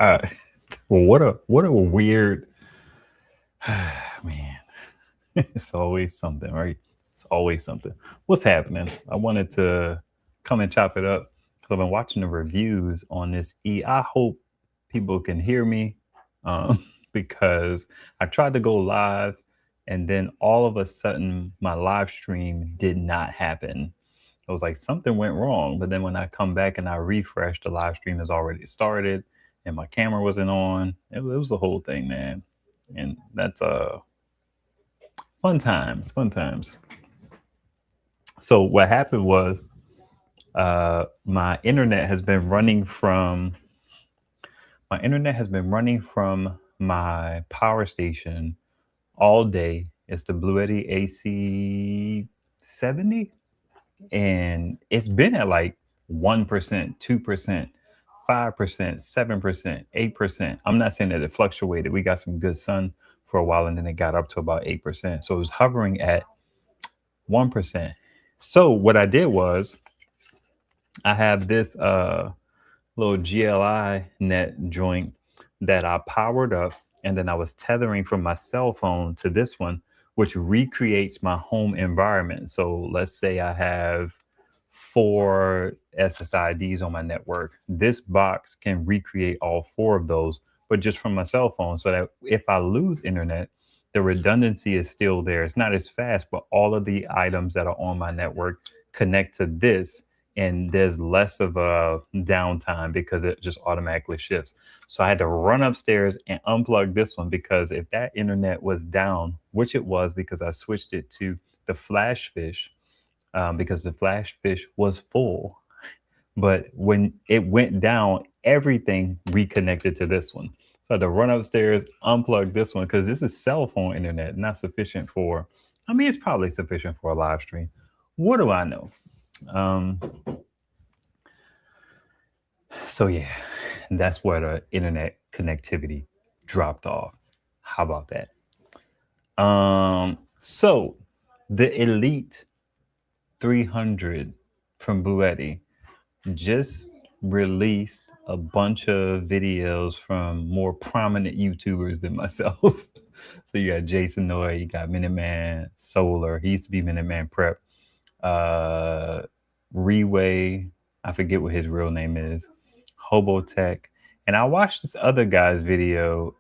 Uh, well, what a weird man. It's always something, right? It's always something. What's happening? I wanted to come and chop it up because I've been watching the reviews on this E. I hope people can hear me because I tried to go live and then all of a sudden my live stream did not happen. It was like something went wrong. But then when I come back and I refresh, the live stream has already started and my camera wasn't on. It was the whole thing, man. And that's fun times, fun times. So what happened was my internet has been running from my power station all day. It's the Bluetti AC 70, and it's been at like 1%, 2%, 5%, 7%, 8%. I'm not saying that it fluctuated. We got some good sun for a while and then it got up to about 8%. So it was hovering at 1%. So what I did was I have this little GLI net joint that I powered up, and then I was tethering from my cell phone to this one, which recreates my home environment. So let's say I have 4 SSIDs on my network. This box can recreate all 4 of those, but just from my cell phone, so that if I lose internet, the redundancy is still there. It's not as fast, but all of the items that are on my network connect to this, and there's less of a downtime because it just automatically shifts. So I had to run upstairs and unplug this one because if that internet was down, which it was because I switched it to the flash fish, because the flash fish was full. But when it went down, everything reconnected to this one. So I had to run upstairs, unplug this one because this is cell phone internet, not sufficient for, I mean, it's probably sufficient for a live stream. What do I know? Um, so yeah, that's where the internet connectivity dropped off. How about that? So the Elite 300 from Bluetti just released a bunch of videos from more prominent YouTubers than myself. So you got Jason Noy, you got Minuteman Solar. He used to be Minuteman Prep. Uh, Reway, I forget what his real name is. Hobotech, and I watched this other guy's video,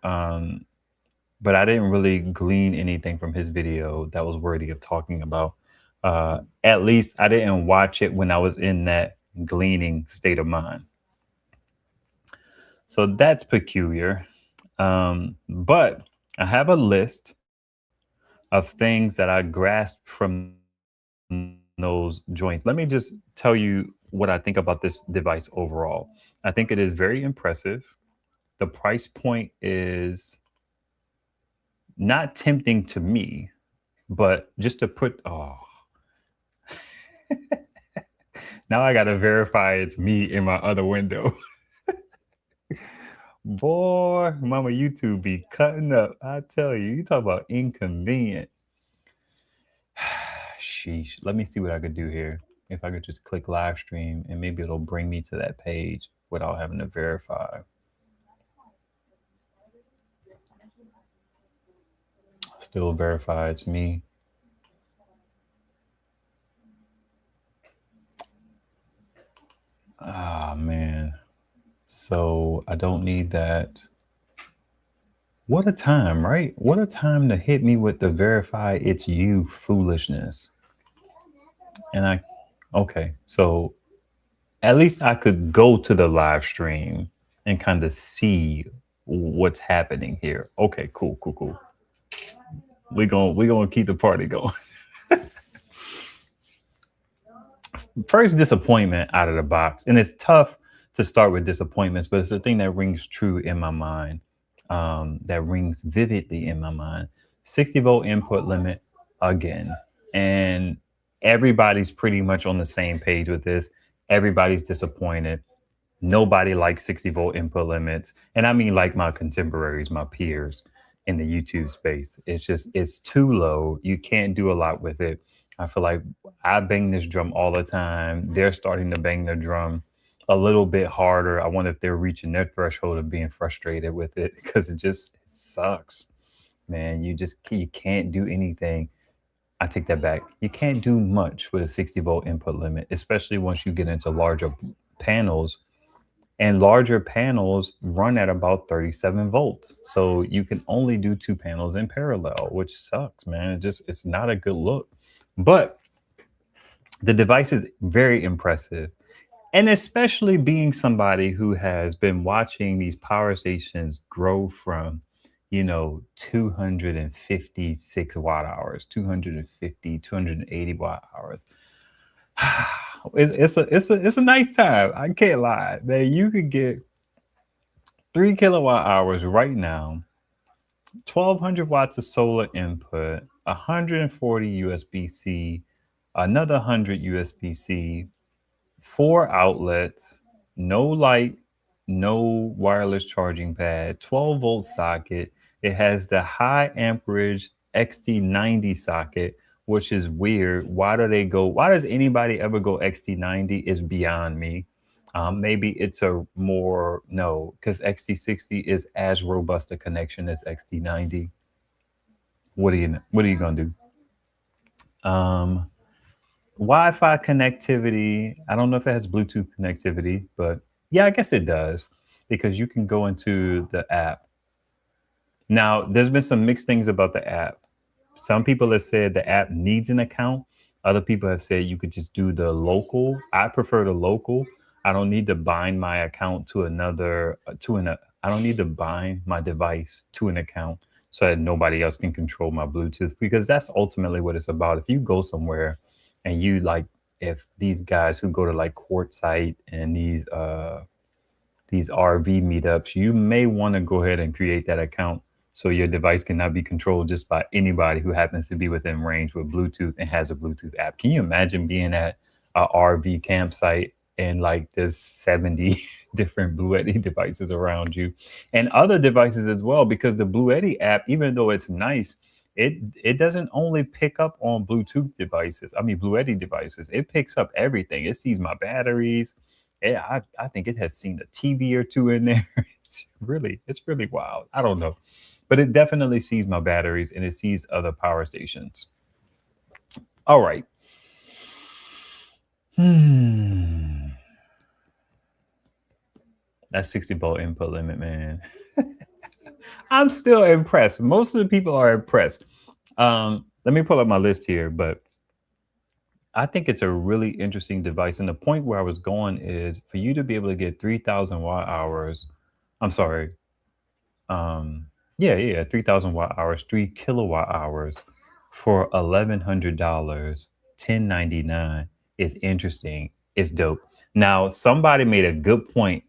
but I didn't really glean anything from his video that was worthy of talking about. At least I didn't watch it when I was in that gleaning state of mind. So that's peculiar. But I have a list of things that I grasped from those joints. Let me just tell you what I think about this device overall. I think it is very impressive. The price point is not tempting to me, but just to put, oh, now I got to verify it's me in my other window. Boy, mama, YouTube be cutting up. I tell you, you talk about inconvenient. Sheesh. Let me see what I could do here. If I could just click live stream and maybe it'll bring me to that page without having to verify. Still verify it's me. Ah, man. So I don't need that. What a time, right? What a time to hit me with the verify it's you foolishness. And okay, so at least I could go to the live stream and kind of see what's happening here. Okay, cool, cool, cool. We gonna keep the party going. First disappointment out of the box, and it's tough to start with disappointments, but it's the thing that rings true in my mind, that rings vividly in my mind. 60-volt input limit again, and everybody's pretty much on the same page with this. Everybody's disappointed. Nobody likes 60-volt input limits, and I mean like my contemporaries, my peers in the YouTube space. It's too low. You can't do a lot with it. I feel like I bang this drum all the time. They're starting to bang the drum. a little bit harder. I wonder if they're reaching their threshold of being frustrated with it because it just sucks, man. You can't do anything. I take that back. You can't do much with a 60-volt input limit, especially once you get into larger panels. And larger panels run at about 37 volts. So you can only do two panels in parallel, which sucks, man. It's not a good look. But the device is very impressive. And especially being somebody who has been watching these power stations grow from, 256 watt hours, 250, 280 watt hours. It's a nice time. I can't lie. Man, you could get 3 kilowatt hours right now, 1200 watts of solar input, 140 USB C, another 100 USB C, four outlets, no light, no wireless charging pad, 12-volt socket. It has the high amperage XT90 socket, which is weird. Why does anybody ever go XT90 is beyond me. Maybe it's a more, no, because XT60 is as robust a connection as XT90. What are you gonna do? Wi-Fi connectivity. I don't know if it has Bluetooth connectivity, but yeah, I guess it does because you can go into the app. Now, there's been some mixed things about the app. Some people have said the app needs an account. Other people have said you could just do the local. I prefer the local. I don't need to bind my account to another to an. I don't need to bind my device to an account so that nobody else can control my Bluetooth because that's ultimately what it's about. If you go somewhere and you like, if these guys who go to like Quartzsite and these RV meetups, you may want to go ahead and create that account so your device cannot be controlled just by anybody who happens to be within range with Bluetooth and has a Bluetooth app. Can you imagine being at a RV campsite and like there's 70 different Bluetti devices around you and other devices as well? Because the Bluetti app, even though it's nice, it doesn't only pick up on Bluetooth devices. I mean, Bluetti devices. It picks up everything. It sees my batteries. Yeah, I think it has seen a TV or two in there. It's really wild. I don't know, but it definitely sees my batteries and it sees other power stations. All right. That 60-volt input limit, man. I'm still impressed. Most of the people are impressed. Let me pull up my list here, but I think it's a really interesting device. And the point where I was going is for you to be able to get 3,000 watt hours. I'm sorry. Yeah, 3,000 watt hours, 3 kilowatt hours for $1,100, 1099 is interesting. It's dope. Now, somebody made a good point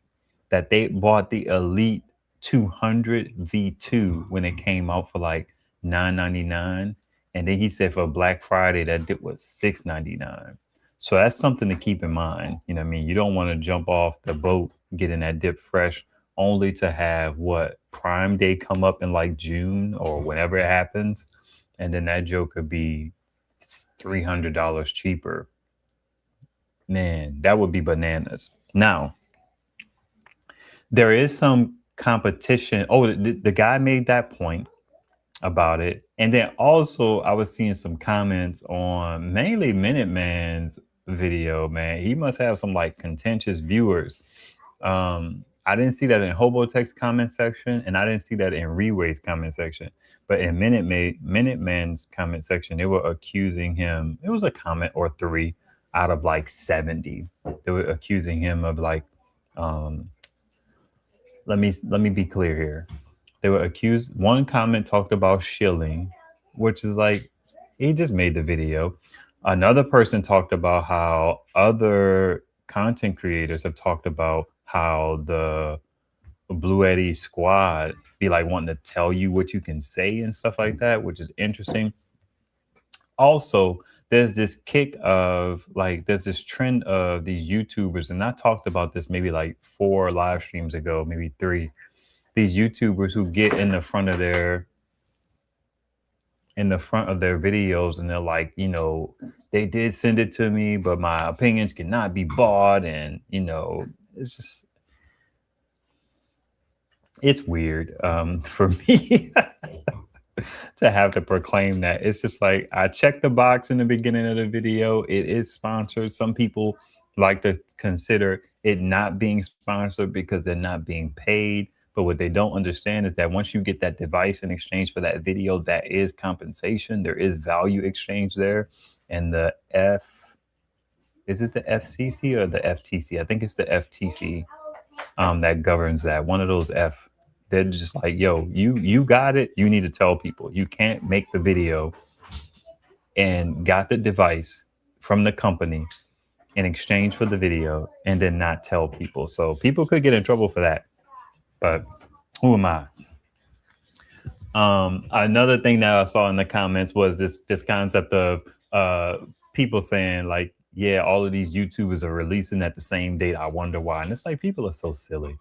that they bought the Elite 200 V2 when it came out for like 999, and then he said for Black Friday that it was 699. So that's something to keep in mind. You know what I mean? You don't want to jump off the boat getting that dip fresh only to have what Prime Day come up in like June or whenever it happens, and then that joke could be $300 cheaper. Man, that would be bananas. Now, there is some competition. Oh, the guy made that point about it. And then also, I was seeing some comments on mainly Minuteman's video, man. He must have some like contentious viewers. I didn't see that in Hobotech's comment section, and I didn't see that in Reway's comment section. But in Minuteman's comment section, they were accusing him. It was a comment or three out of like 70. They were accusing him of like, let me be clear here. They were accused. One comment talked about shilling, which is like he just made the video. Another person talked about how other content creators have talked about how the Bluetti squad be like wanting to tell you what you can say and stuff like that, which is interesting. Also, there's this kick of like there's this trend of these YouTubers, and I talked about this maybe like 4 live streams ago, maybe 3. These YouTubers who get in the front of their videos and they're like, they did send it to me, but my opinions cannot be bought, and it's just it's weird for me to have to proclaim that. It's just like I checked the box in the beginning of the video. It is sponsored. Some people like to consider it not being sponsored because they're not being paid. But what they don't understand is that once you get that device in exchange for that video, that is compensation. There is value exchange there. And the is it the FCC or the FTC? I think it's the FTC that governs that. One of those F. They're just like, yo, you got it. You need to tell people. You can't make the video and got the device from the company in exchange for the video and then not tell people. So people could get in trouble for that. But who am I? Another thing that I saw in the comments was this concept of people saying like, yeah, all of these YouTubers are releasing at the same date. I wonder why. And it's like people are so silly.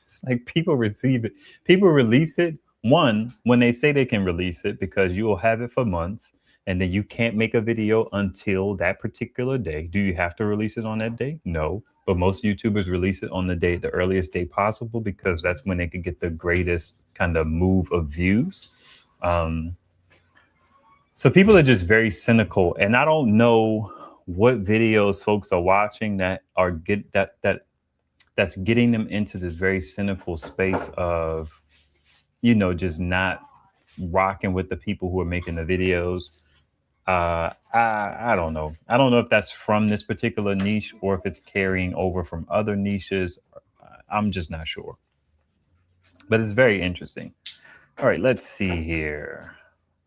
It's like people receive it. People release it. One, when they say they can release it, because you will have it for months and then you can't make a video until that particular day. Do you have to release it on that day? No. But most YouTubers release it on the day, the earliest day possible, because that's when they could get the greatest kind of move of views. So people are just very cynical, and I don't know what videos folks are watching that are that's getting them into this very cynical space of, just not rocking with the people who are making the videos. I don't know. I don't know if that's from this particular niche or if it's carrying over from other niches. I'm just not sure. But it's very interesting. All right, let's see here.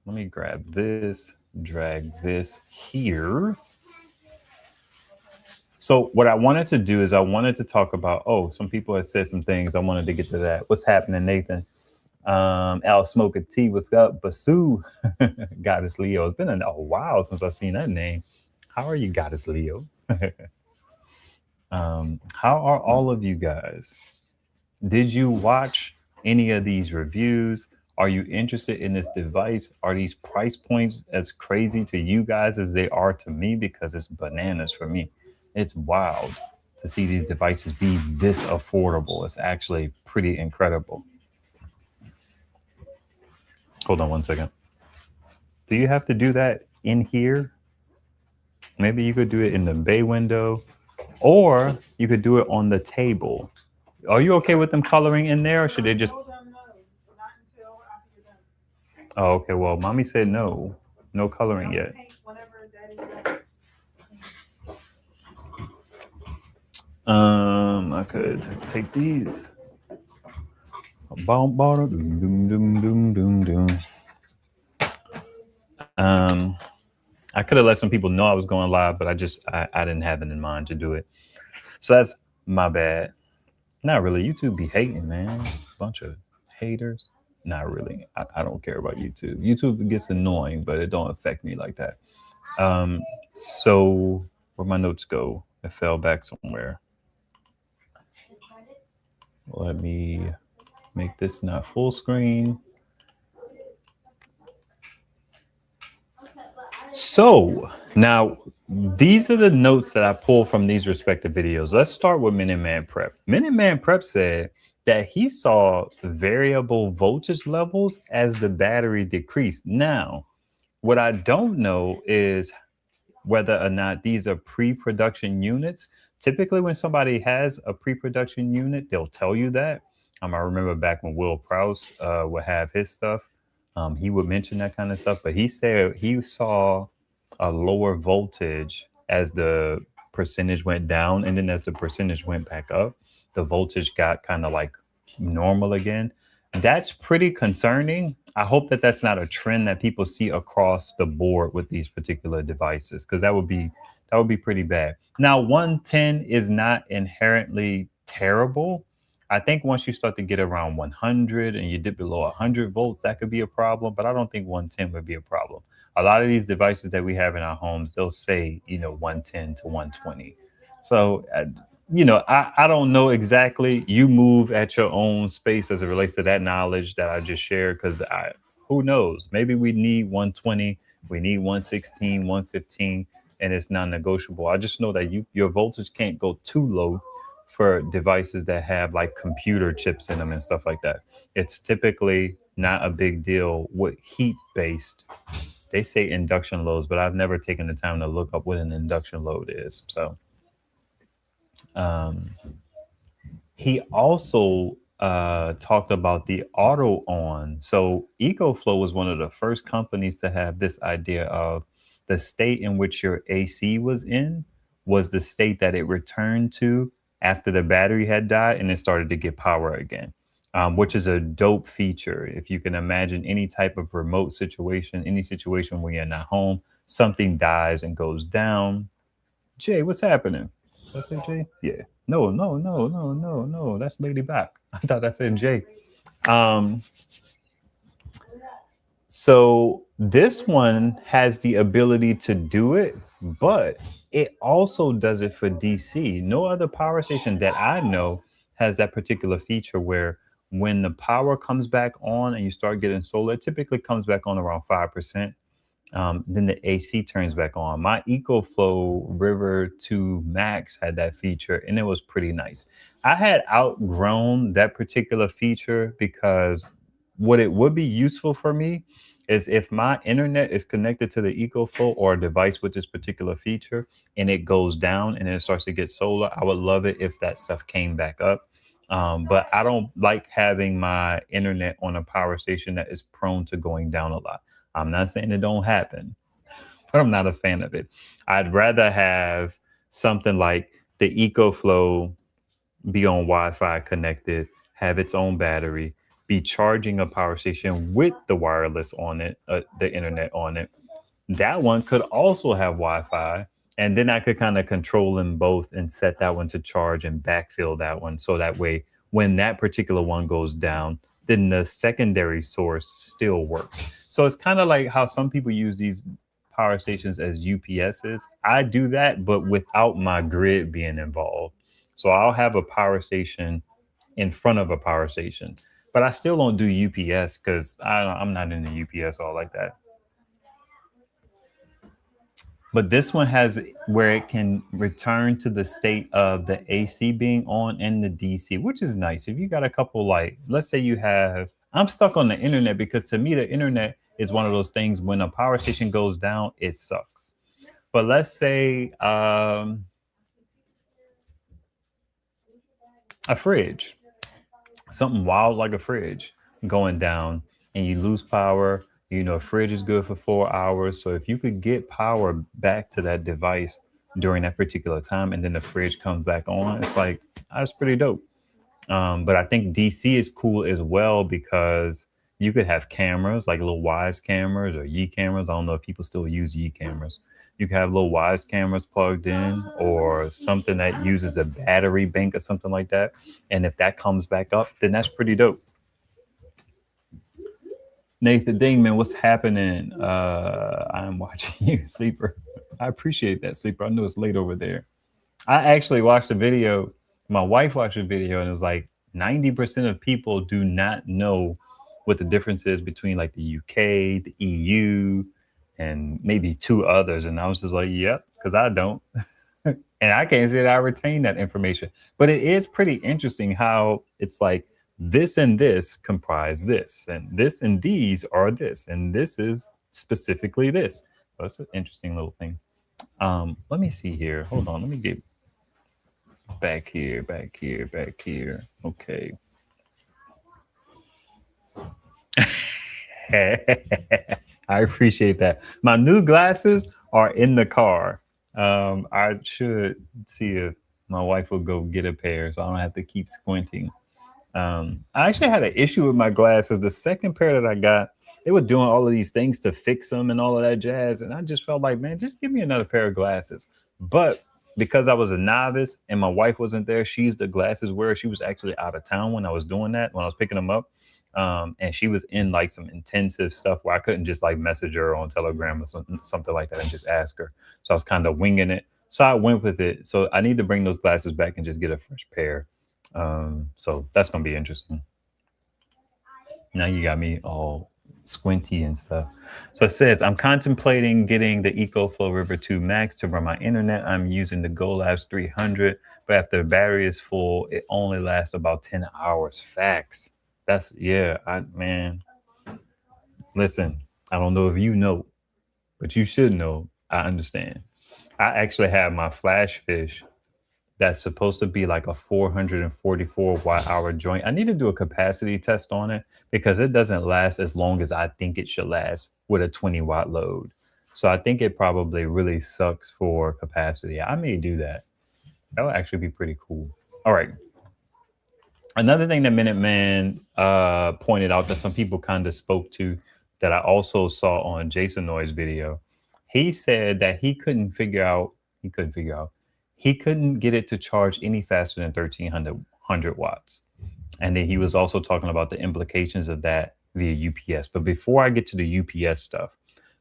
Let me grab this, drag this here. So what I wanted to do is I wanted to talk about, some people have said some things. I wanted to get to that. What's happening, Nathan? Al Smoker T, what's up? Basu, Goddess Leo. It's been a while since I've seen that name. How are you, Goddess Leo? How are all of you guys? Did you watch any of these reviews? Are you interested in this device? Are these price points as crazy to you guys as they are to me? Because it's bananas for me. It's wild to see these devices be this affordable. It's actually pretty incredible. Hold on one second. Do you have to do that in here? Maybe you could do it in the bay window, or you could do it on the table. Are you okay with them coloring in there, or should they just... Oh, okay. Well, mommy said no coloring yet. I could take these. I could have let some people know I was going live, but I didn't have it in mind to do it. So that's my bad. Not really. YouTube be hating, man. Bunch of haters. Not really. I don't care about YouTube. YouTube gets annoying, but it don't affect me like that. So where'd my notes go? It fell back somewhere. Let me make this not full screen. So now these are the notes that I pulled from these respective videos. Let's start with Minuteman Prep. Minuteman Prep said that he saw variable voltage levels as the battery decreased. Now, what I don't know is whether or not these are pre-production units. Typically, when somebody has a pre-production unit, they'll tell you that. I remember back when Will Prowse would have his stuff. He would mention that kind of stuff, but he said he saw a lower voltage as the percentage went down, and then as the percentage went back up, the voltage got kind of like normal again. That's pretty concerning. I hope that that's not a trend that people see across the board with these particular devices, because that would be pretty bad. Now, 110 is not inherently terrible. I think once you start to get around 100 and you dip below 100 volts, that could be a problem, but I don't think 110 would be a problem. A lot of these devices that we have in our homes, they'll say, 110 to 120. So, I don't know exactly. You move at your own space as it relates to that knowledge that I just shared, because who knows? Maybe we need 120, we need 116, 115, and it's non-negotiable. I just know that your voltage can't go too low for devices that have like computer chips in them and stuff like that. It's typically not a big deal with heat based. They say induction loads, but I've never taken the time to look up what an induction load is. So um, he also talked about the auto on. So EcoFlow was one of the first companies to have this idea of the state in which your AC was in was the state that it returned to after the battery had died and it started to get power again, which is a dope feature. If you can imagine any type of remote situation, any situation where you're not home, something dies and goes down. Jay, what's happening? Did I say Jay? Yeah. No, no, no, no, no, no. That's Lady Back. I thought I said Jay. Um, so this one has the ability to do it, but it also does it for DC. No other power station that I know has that particular feature where when the power comes back on and you start getting solar, it typically comes back on around 5%. Then the AC turns back on. My EcoFlow River 2 Max had that feature and it was pretty nice. I had outgrown that particular feature because what it would be useful for me is if my internet is connected to the EcoFlow or a device with this particular feature and it goes down and then it starts to get solar, I would love it if that stuff came back up. But I don't like having my internet on a power station that is prone to going down a lot. I'm not saying it don't happen, but I'm not a fan of it. I'd rather have something like the EcoFlow be on Wi-Fi connected, have its own battery, be charging a power station with the wireless on it, the internet on it. That one could also have Wi-Fi, and then I could kind of control them both and set that one to charge and backfill that one. So that way, when that particular one goes down, then the secondary source still works. So it's kind of like how some people use these power stations as UPSs. I do that, but without my grid being involved. So I'll have a power station in front of a power station, but I still don't do UPS because I'm not into UPS all like that. But this one has where it can return to the state of the AC being on and the DC, which is nice. If you got a couple, like, let's say you have, I'm stuck on the internet because to me, the internet is one of those things when a power station goes down, it sucks. But let's say a fridge, something wild like a fridge going down and you lose power. You know, a fridge is good for 4 hours. So if you could get power back to that device during that particular time and then the fridge comes back on, it's like, that's pretty dope. But I think DC is cool as well because you could have cameras, like little Wise cameras or Yi cameras. I don't know if people still use Yi cameras. You can have little Wise cameras plugged in or something that uses a battery bank or something like that. And if that comes back up, then that's pretty dope. Nathan Dingman, what's happening? I'm watching you, Sleeper. I appreciate that, Sleeper. I know it's late over there. I actually watched a video. My wife watched a video, and it was like 90% of people do not know what the difference is between like the UK, the EU, and maybe two others. And I was just like, yep, because I don't. And I can't say that I retain that information. But it is pretty interesting how it's like this and this comprise this, and these are this, and this is specifically this. So it's an interesting little thing. Let me see here. Hold on. Let me get back here, back here, back here. Okay. I appreciate that. My new glasses are in the car. I should see if my wife will go get a pair so I don't have to keep squinting. I actually had an issue with my glasses. The second pair that I got, they were doing all of these things to fix them and all of that jazz. And I just felt like, man, just give me another pair of glasses. But because I was a novice and my wife wasn't there, she's the glasses wearer. She was actually out of town when I was doing that, when I was picking them up. And she was in like some intensive stuff where I couldn't just like message her on Telegram or something like that and just ask her. So I was kind of winging it. So I went with it. So I need to bring those glasses back and just get a fresh pair. So that's going to be interesting. Now you got me all squinty and stuff. So it says, I'm contemplating getting the EcoFlow River 2 Max to run my internet. I'm using the GoLabs 300, but after the battery is full, it only lasts about 10 hours. Facts. That's, yeah, man, listen, I don't know if you know, but you should know. I understand. I actually have my Flash Fish that's supposed to be like a 444 watt hour joint. I need to do a capacity test on it because it doesn't last as long as I think it should last with a 20-watt load. So I think it probably really sucks for capacity. I may do that. That would actually be pretty cool. All right. Another thing that Minuteman pointed out that some people kind of spoke to that I also saw on Jason Noy's video. He said that he couldn't get it to charge any faster than 1300 watts. And then he was also talking about the implications of that via UPS. But before I get to the UPS stuff,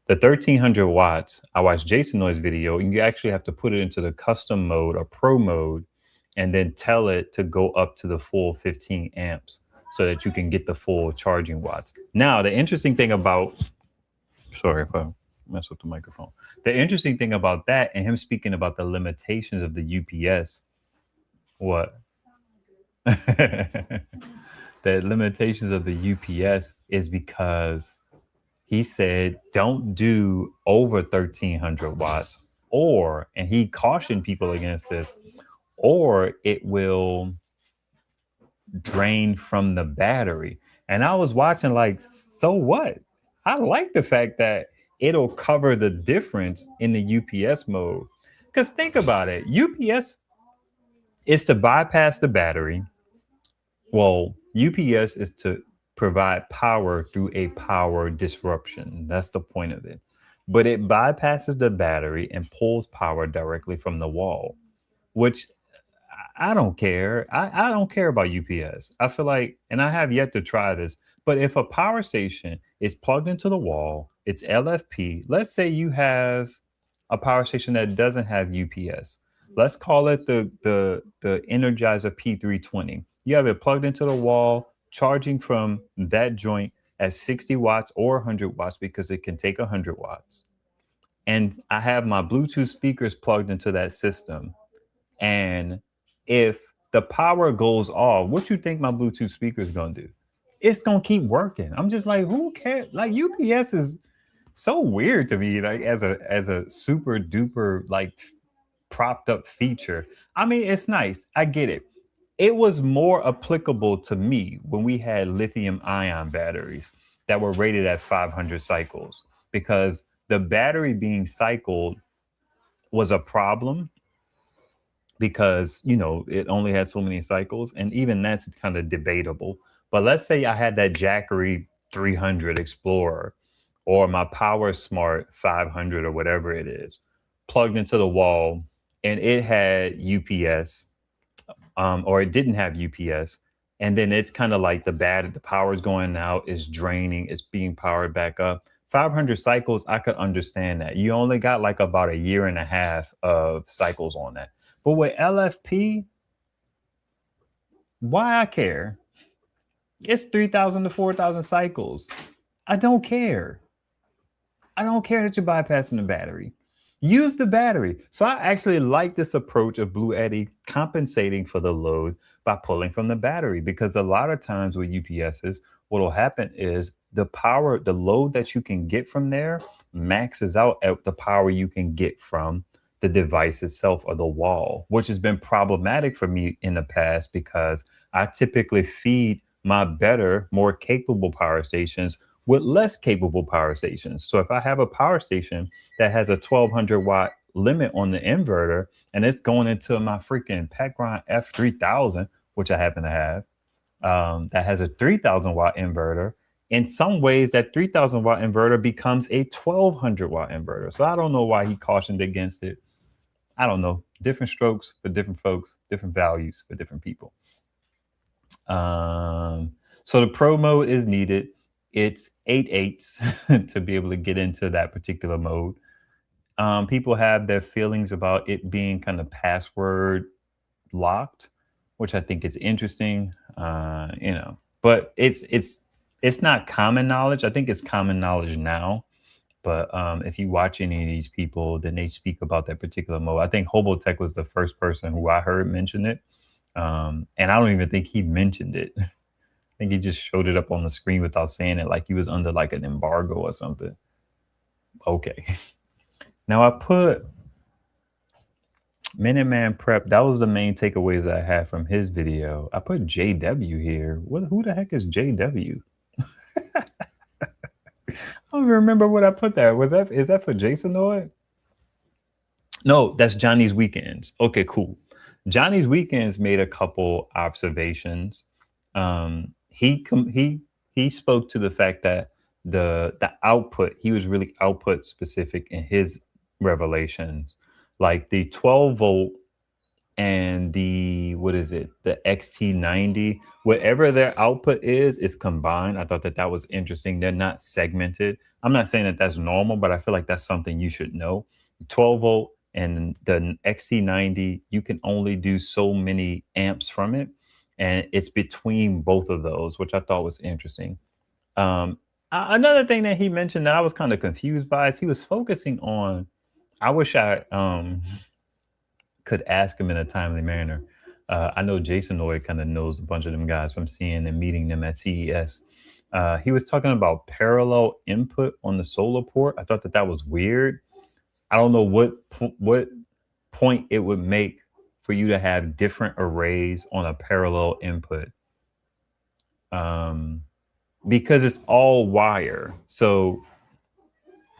the 1300 watts, I watched Jason Noy's video, and you actually have to put it into the custom mode or pro mode and then tell it to go up to the full 15 amps so that you can get the full charging watts. Now, the interesting thing about, sorry if I mess with the microphone. The interesting thing about that and him speaking about the limitations of the UPS, what? The limitations of the UPS is because he said don't do over 1300 watts, or, and he cautioned people against this, or it will drain from the battery. And I was watching like, so what? I like the fact that it'll cover the difference in the UPS mode. Because think about it, UPS is to bypass the battery. Well, UPS is to provide power through a power disruption. That's the point of it. But it bypasses the battery and pulls power directly from the wall, which I don't care. I don't care about UPS. I feel like, and I have yet to try this, but if a power station is plugged into the wall, it's LFP. Let's say you have a power station that doesn't have UPS. Let's call it the Energizer P320. You have it plugged into the wall, charging from that joint at 60 watts or 100 watts because it can take 100 watts. And I have my Bluetooth speakers plugged into that system. And if the power goes off, what you think my Bluetooth speaker is gonna do? It's gonna keep working. I'm just like, who cares? Like UPS is so weird to me, like as a super duper like propped up feature. I mean, it's nice. I get it. It was more applicable to me when we had lithium ion batteries that were rated at 500 cycles because the battery being cycled was a problem because it only has so many cycles, and even that's kind of debatable. But let's say I had that Jackery 300 Explorer or my Power Smart 500 or whatever it is plugged into the wall, and it had UPS, or it didn't have UPS, and then it's kind of like the power's going out, it's draining, it's being powered back up. 500 cycles, I could understand that. You only got like about a year and a half of cycles on that. But with LFP, why I care? It's 3,000 to 4,000 cycles. I don't care. I don't care that you're bypassing the battery. Use the battery. So I actually like this approach of Bluetti compensating for the load by pulling from the battery, because a lot of times with UPSs, what will happen is the load that you can get from there maxes out at the power you can get from the device itself or the wall, which has been problematic for me in the past because I typically feed my better, more capable power stations with less capable power stations. So if I have a power station that has a 1200 watt limit on the inverter and it's going into my freaking Pecron F3000, which I happen to have, that has a 3000 watt inverter, in some ways that 3000 watt inverter becomes a 1200 watt inverter. So I don't know why he cautioned against it. I don't know. Different strokes for different folks, different values for different people. So the pro mode is needed. It's 8/8 to be able to get into that particular mode. People have their feelings about it being kind of password locked, which I think is interesting. But it's It's not common knowledge. I think it's common knowledge now. But if you watch any of these people, then they speak about that particular mode. I think Hobotech was the first person who I heard mention it. And I don't even think he mentioned it. I think he just showed it up on the screen without saying it, like he was under like an embargo or something. Okay. Now I put Minuteman Prep. That was the main takeaways that I had from his video. I put JW here. Who the heck is JW? I don't even remember what I put there. Is that for Jason Lloyd? No, that's Johnny's Weekends. Okay, cool. Johnny's Weekends made a couple observations. He spoke to the fact that the output, he was really output specific in his revelations. Like the 12-volt and the, what is it, the XT90, whatever their output is combined. I thought that was interesting. They're not segmented. I'm not saying that that's normal, but I feel like that's something you should know. The 12-volt and the XT90, you can only do so many amps from it, and it's between both of those, which I thought was interesting. Another thing that he mentioned that I was kind of confused by is he was focusing on, I wish I could ask him in a timely manner. I know Jason Lloyd kind of knows a bunch of them guys from seeing and meeting them at CES. He was talking about parallel input on the solar port. I thought that was weird. I don't know what point it would make for you to have different arrays on a parallel input, because it's all wire. So,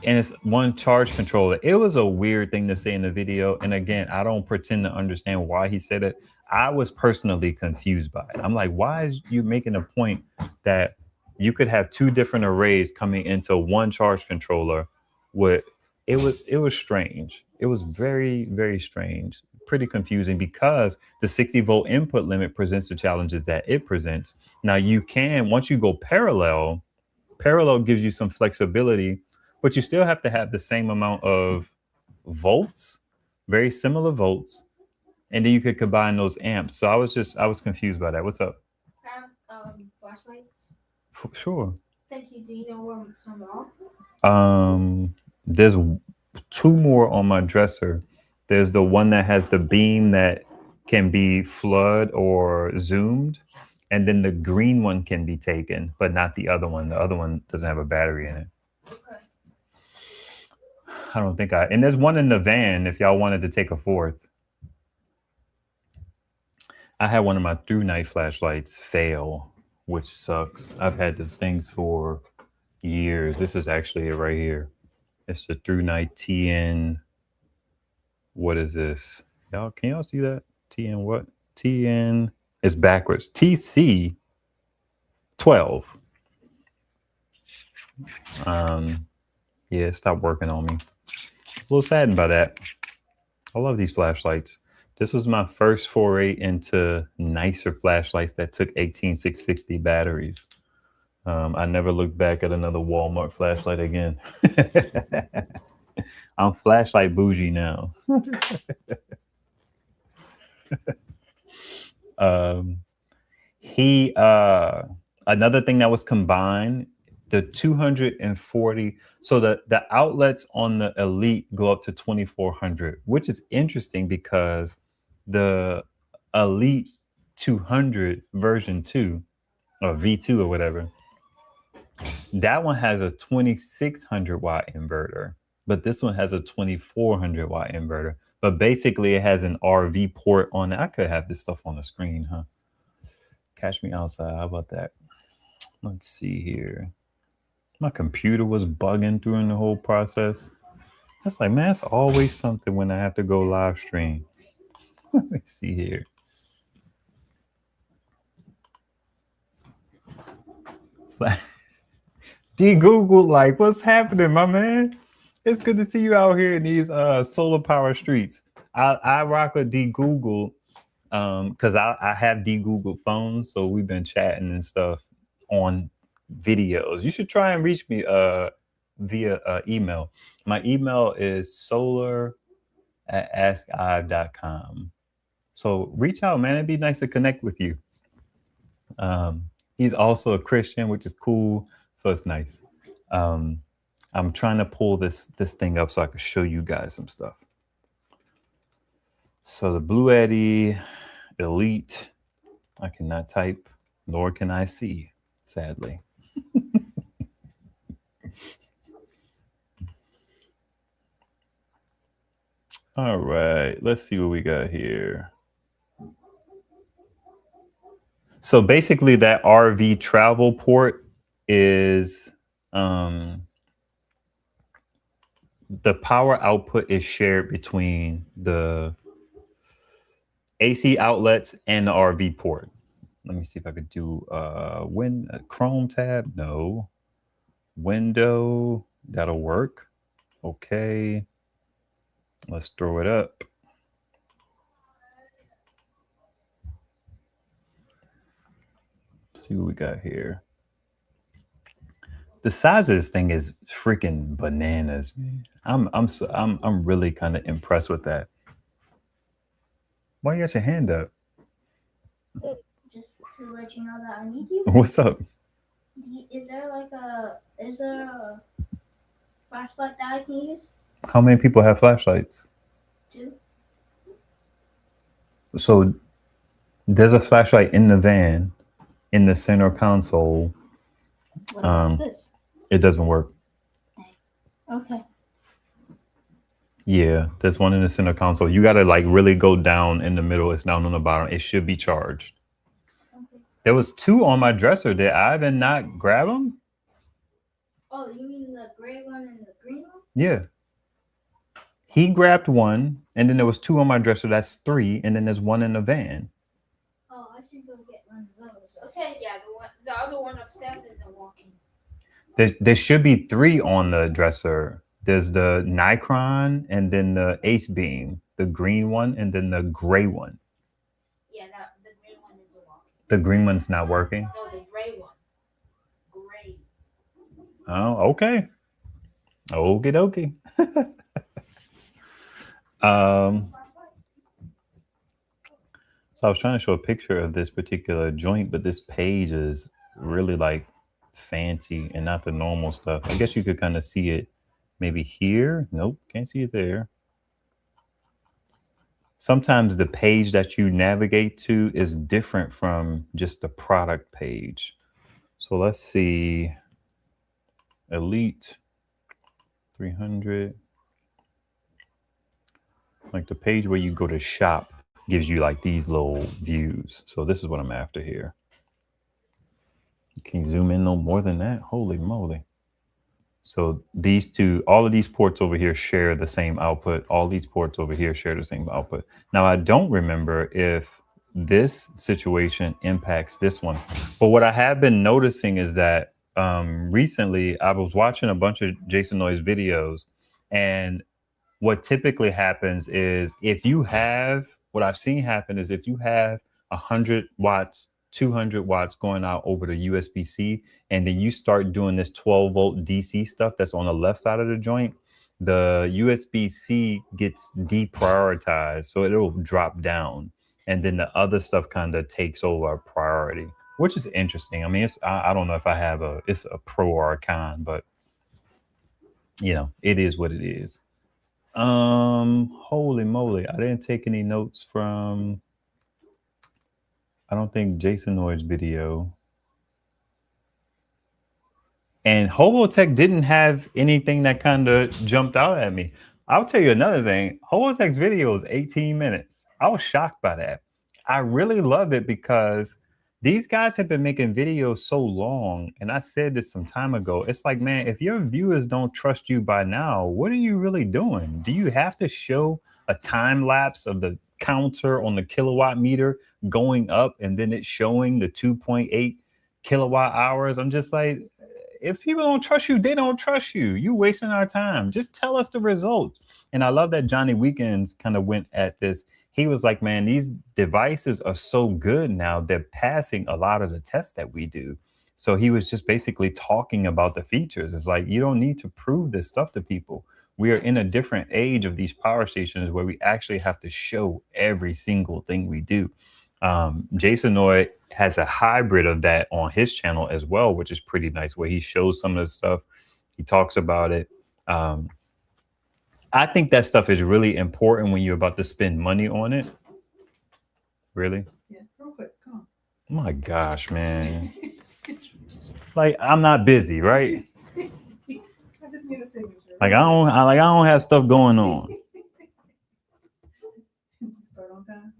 and it's one charge controller. It was a weird thing to say in the video. And again, I don't pretend to understand why he said it. I was personally confused by it. I'm like, why is you making a point that you could have two different arrays coming into one charge controller? With it was strange. It was very, very strange. Pretty confusing because the 60-volt input limit presents the challenges that it presents. Now you can, once you go parallel gives you some flexibility, but you still have to have the same amount of volts, very similar volts, and then you could combine those amps. So I was confused by that. What's up? Flashlights. Sure. Thank you. Do you know where some are? There's two more on my dresser. There's the one that has the beam that can be flood or zoomed, and then the green one can be taken, but not the other one. The other one doesn't have a battery in it. Okay. I don't think and there's one in the van if y'all wanted to take a fourth. I had one of my through night flashlights fail, which sucks. I've had those things for years. This is actually it right here. It's the through night TN. What is this? Y'all, can y'all see that? TN what? TN. It's backwards. TC 12. Yeah, it stopped working on me. I was a little saddened by that. I love these flashlights. This was my first foray into nicer flashlights that took 18650 batteries. I never looked back at another Walmart flashlight again. I'm flashlight bougie now. He Another thing that was combined, the 240. So the outlets on the Elite go up to 2400, which is interesting because the Elite 200 version 2 or V2 or whatever, that one has a 2600 watt inverter, but this one has a 2400 watt inverter. But basically, it has an RV port on it. I could have this stuff on the screen, huh? Catch me outside. How about that? Let's see here. My computer was bugging during the whole process. I was like, man, it's always something when I have to go live stream. Let me see here. D Google, like, what's happening, my man? It's good to see you out here in these solar power streets. I rock with D Google because I have D Google phones, so we've been chatting and stuff on videos. You should try and reach me via email. My email is solar@askive.com. So reach out, man. It'd be nice to connect with you. He's also a Christian, which is cool. So it's nice. Um, I'm trying to pull this thing up so I can show you guys some stuff. So the Bluetti Elite, I cannot type, nor can I see, sadly. All right, let's see what we got here. So basically, that RV travel port is the power output is shared between the AC outlets and the RV port. Let me see if I could do Chrome tab. No. Window. That'll work. Okay. Let's throw it up. See what we got here. The size of this thing is freaking bananas, man. I'm really kind of impressed with that. Why you got your hand up? Just to let you know that I need you. What's up? Is there a flashlight that I can use? How many people have flashlights? 2. So there's a flashlight in the van, in the center console. What about this? It doesn't work. Okay. Yeah, there's one in the center console. You gotta like really go down in the middle. It's down on the bottom. It should be charged. Okay. There was 2 on my dresser. Did Ivan not grab them? Oh, you mean the gray one and the green one? Yeah. He grabbed one, and then there was 2 on my dresser. That's 3, and then there's 1 in the van. Oh, I should go get one of those. Okay, yeah, the other one upstairs isn't working. There should be 3 on the dresser. There's the Nikron, and then the Ace Beam, the green one, and then the gray one. Yeah, the green one isn't working. The green one's not working? No, the gray one. Gray. Oh, okay. Okie dokie. So I was trying to show a picture of this particular joint, but this page is really like fancy and not the normal stuff. I guess you could kind of see it maybe here. Nope, can't see it there. Sometimes the page that you navigate to is different from just the product page. So let's see. Elite 300. Like the page where you go to shop gives you like these little views. So this is what I'm after here. Can you zoom in no more than that? Holy moly. So these 2, all of these ports over here share the same output. All these ports over here share the same output. Now, I don't remember if this situation impacts this one. But what I have been noticing is that recently I was watching a bunch of Jason Noy's videos, and what typically happens is what I've seen happen is if you have 100 watts, 200 watts going out over the USB-C, and then you start doing this 12 volt DC stuff that's on the left side of the joint, the USB-C gets deprioritized. So it'll drop down. And then the other stuff kind of takes over priority, which is interesting. I mean, I don't know if it's a pro or a con, but it is what it is. Holy moly. I didn't take any notes from, I don't think, Jason Noy's video. And Hobotech didn't have anything that kind of jumped out at me. I'll tell you another thing. Hobotech's video is 18 minutes. I was shocked by that. I really love it because these guys have been making videos so long. And I said this some time ago. It's like, man, if your viewers don't trust you by now, what are you really doing? Do you have to show a time lapse of the counter on the kilowatt meter going up and then it's showing the 2.8 kilowatt hours? I'm just like, if people don't trust you, they don't trust you. You wasting our time. Just tell us the results. And I love that Johnny Weekends kind of went at this. He was like, man, these devices are so good now. They're passing a lot of the tests that we do. So he was just basically talking about the features. It's like, you don't need to prove this stuff to people. We are in a different age of these power stations where we actually have to show every single thing we do. Jason Noy has a hybrid of that on his channel as well, which is pretty nice, where he shows some of the stuff, he talks about it. Um, I think that stuff is really important when you're about to spend money on it. Really? Yeah, real quick, come Oh my gosh, man. Like I'm not busy, right? on. I just need a signature. I don't have stuff going on. Did you start on time?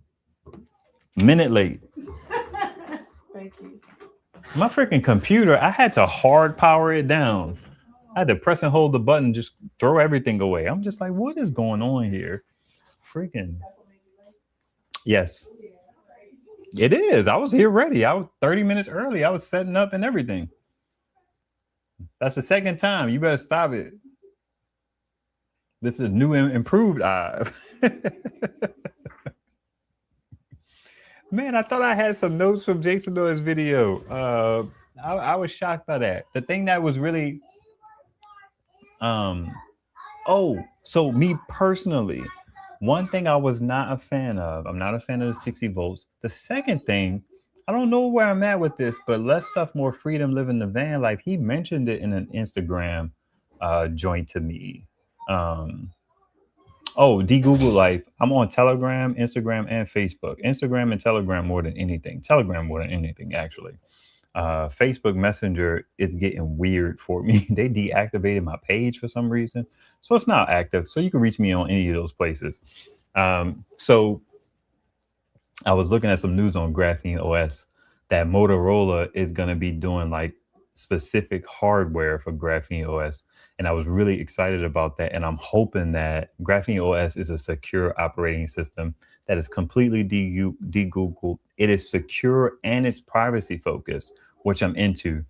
Minute late. Thank you. My freaking computer, I had to hard power it down. I had to press and hold the button, just throw everything away. I'm just like, what is going on here? Freaking That's what made you late. yes, Yeah, right. it is. I was here ready. I was 30 minutes early. I was setting up and everything. That's the second time. You better stop it. This is new and improved Ive. Man, I thought I had some notes from Jason Noah's video. I was shocked by that. The thing that was really, um, oh, so me personally, one thing I was not a fan of, I'm not a fan of the 60 volts. The second thing, I don't know where I'm at with this, but less stuff, more freedom, living the van life. He mentioned it in an Instagram joint to me. Um, Oh, D Google Life. I'm on Telegram, Instagram, and Facebook. Instagram and Telegram more than anything. Telegram more than anything, actually. Facebook Messenger is getting weird for me. They deactivated my page for some reason, so it's not active. So you can reach me on any of those places. So I was looking at some news on Graphene OS that Motorola is going to be doing like specific hardware for Graphene OS. And I was really excited about that. And I'm hoping that Graphene OS is a secure operating system that is completely de-Googled. It is secure and it's privacy focused, which I'm into.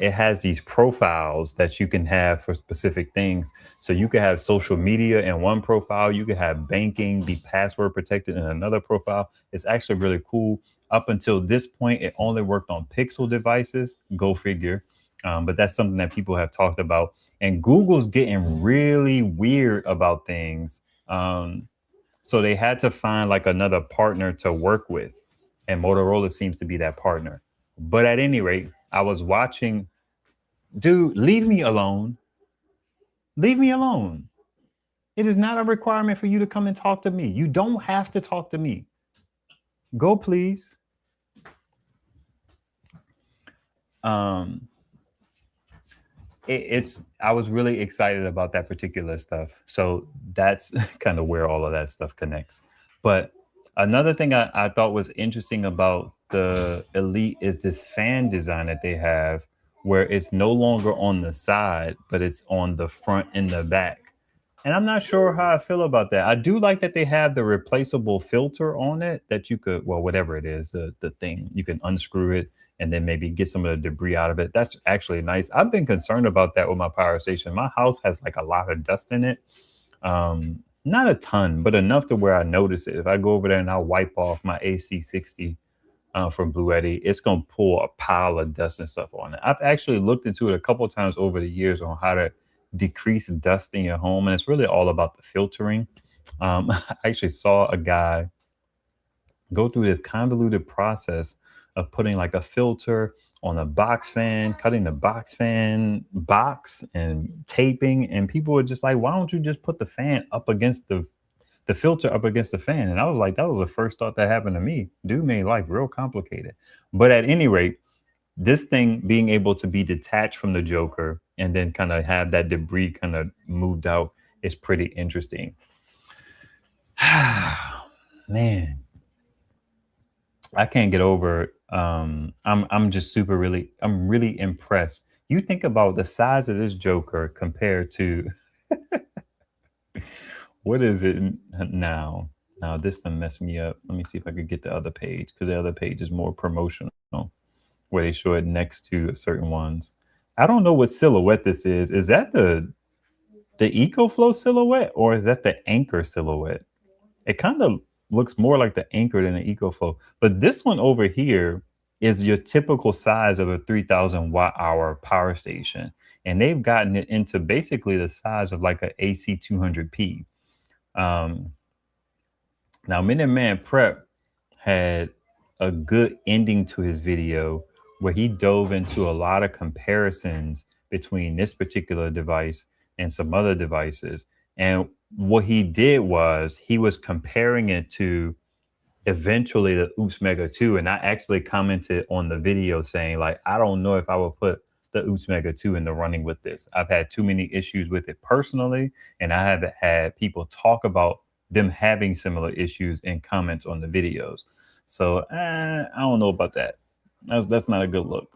It has these profiles that you can have for specific things. So you could have social media in one profile, you could have banking be password protected in another profile. It's actually really cool. Up until this point, it only worked on Pixel devices. Go figure. But that's something that people have talked about. And Google's getting really weird about things. So they had to find like another partner to work with. And Motorola seems to be that partner. But at any rate, I was watching, dude, leave me alone. Leave me alone. It is not a requirement for you to come and talk to me. You don't have to talk to me. Go, please. Um, it's I was really excited about that particular stuff. So that's kind of where all of that stuff connects. But another thing I thought was interesting about the Elite is this fan design that they have where it's no longer on the side, but it's on the front and the back. And I'm not sure how I feel about that. I do like that they have the replaceable filter on it that you could, well, whatever it is, the thing, you can unscrew it and then maybe get some of the debris out of it. That's actually nice. I've been concerned about that with my power station. My house has like a lot of dust in it. Not a ton, but enough to where I notice it. If I go over there and I wipe off my AC60 from Bluetti, it's going to pull a pile of dust and stuff on it. I've actually looked into it a couple of times over the years on how to decrease dust in your home. And it's really all about the filtering. I actually saw a guy go through this convoluted process of putting like a filter on a box fan, cutting the box fan box and taping. And people were just like, why don't you just put the fan up against the filter up against the fan? And I was like, that was the first thought that happened to me. Dude made life real complicated. But at any rate, this thing being able to be detached from the Joker and then kind of have that debris kind of moved out is pretty interesting. Man, I can't get over it. I'm just I'm really impressed. You think about the size of this Joker compared to what is it now? Now this done messed me up. Let me see if I could get the other page because the other page is more promotional where they show it next to certain ones. I don't know what silhouette this is. Is that the EcoFlow silhouette or is that the Anchor silhouette? It kind of looks more like the Anchor than the EcoFlow. But this one over here is your typical size of a 3,000 watt hour power station. And they've gotten it into basically the size of like an AC 200p. Now, Minuteman Prep had a good ending to his video where he dove into a lot of comparisons between this particular device and some other devices. And what he did was he was comparing it to eventually the Oops Mega 2. And I actually commented on the video saying, like, I don't know if I would put the Oops Mega 2 in the running with this. I've had too many issues with it personally, and I have had people talk about them having similar issues in comments on the videos. So I don't know about that. That's not a good look.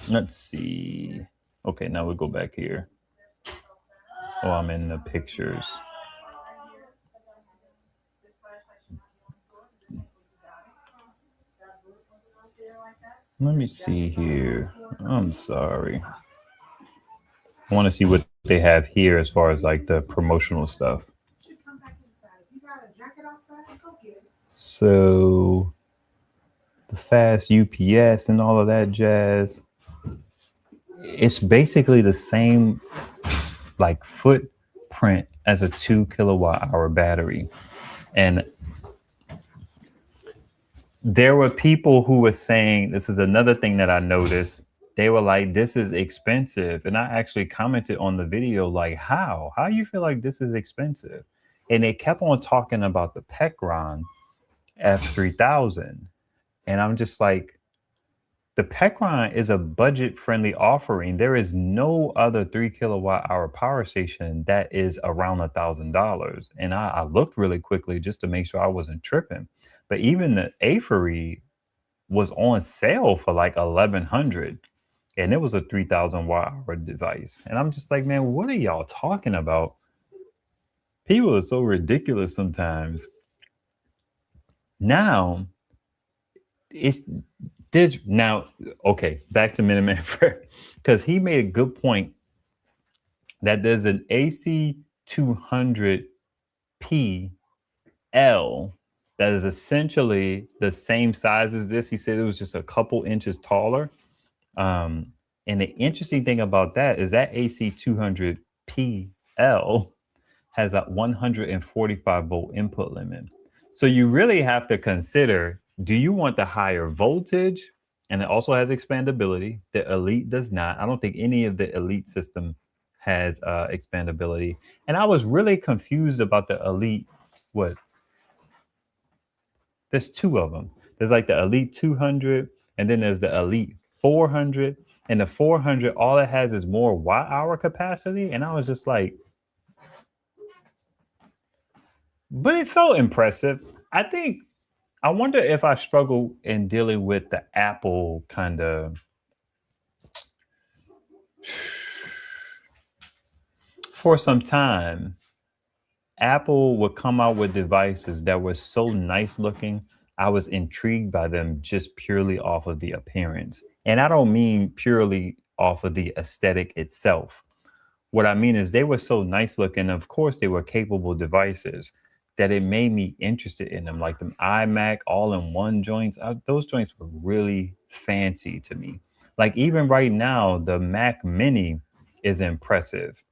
Let's see. Okay, now we'll go back here. Oh, I'm in the pictures. Let me see here. I'm sorry. I want to see what they have here as far as like the promotional stuff. So the fast UPS and all of that jazz. It's basically the same like footprint as a 2 kilowatt-hour battery. And there were people who were saying, this is another thing that I noticed. They were like, this is expensive. And I actually commented on the video, like, how you feel like this is expensive? And they kept on talking about the Pecron F3000. And I'm just like, the Pecron is a budget-friendly offering. There is no other 3 kilowatt-hour power station that is around $1,000. And I looked really quickly just to make sure I wasn't tripping. But even the Afery was on sale for like $1,100, and it was a 3,000 watt-hour device. And I'm just like, man, what are y'all talking about? People are so ridiculous sometimes. Now, okay, back to Minuteman Prayer, because he made a good point that there's an AC200PL that is essentially the same size as this. He said it was just a couple inches taller. And the interesting thing about that is that AC200PL has a 145 volt input limit. So you really have to consider, do you want the higher voltage? And it also has expandability. The Elite does not. I don't think any of the Elite system has expandability. And I was really confused about the Elite. What? There's two of them. There's like the Elite 200, and then there's the Elite 400. And the 400, all it has is more watt-hour capacity. And I was just like, but it felt impressive. I wonder if I struggle in dealing with the Apple kind of, for some time, Apple would come out with devices that were so nice looking. I was intrigued by them just purely off of the appearance. And I don't mean purely off of the aesthetic itself. What I mean is they were so nice looking. Of course, they were capable devices that it made me interested in them. Like them iMac all-in-one joints. Those joints were really fancy to me. Like even right now, the Mac Mini is impressive.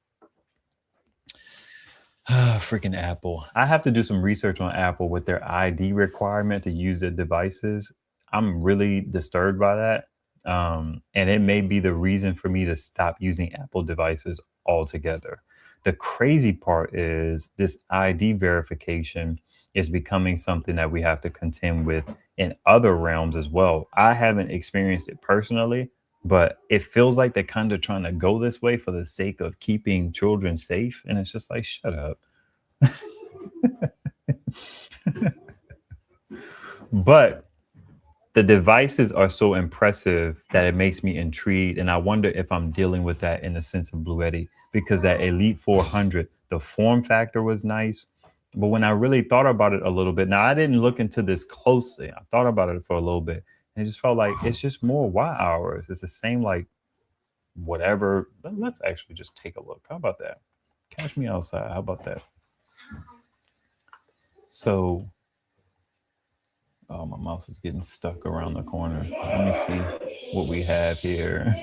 Freaking Apple. I have to do some research on Apple with their ID requirement to use their devices. I'm really disturbed by that. And it may be the reason for me to stop using Apple devices altogether. The crazy part is this ID verification is becoming something that we have to contend with in other realms as well. I haven't experienced it personally, but it feels like they're kind of trying to go this way for the sake of keeping children safe. And it's just like, shut up. But the devices are so impressive that it makes me intrigued. And I wonder if I'm dealing with that in the sense of Bluetti, because that Elite 400, the form factor was nice. But when I really thought about it a little bit, now I didn't look into this closely. I thought about it for a little bit. And it just felt like it's just more watt hours. It's the same, like whatever. Let's actually just take a look. How about that? Catch me outside. How about that? So, oh, my mouse is getting stuck around the corner. Let me see what we have here.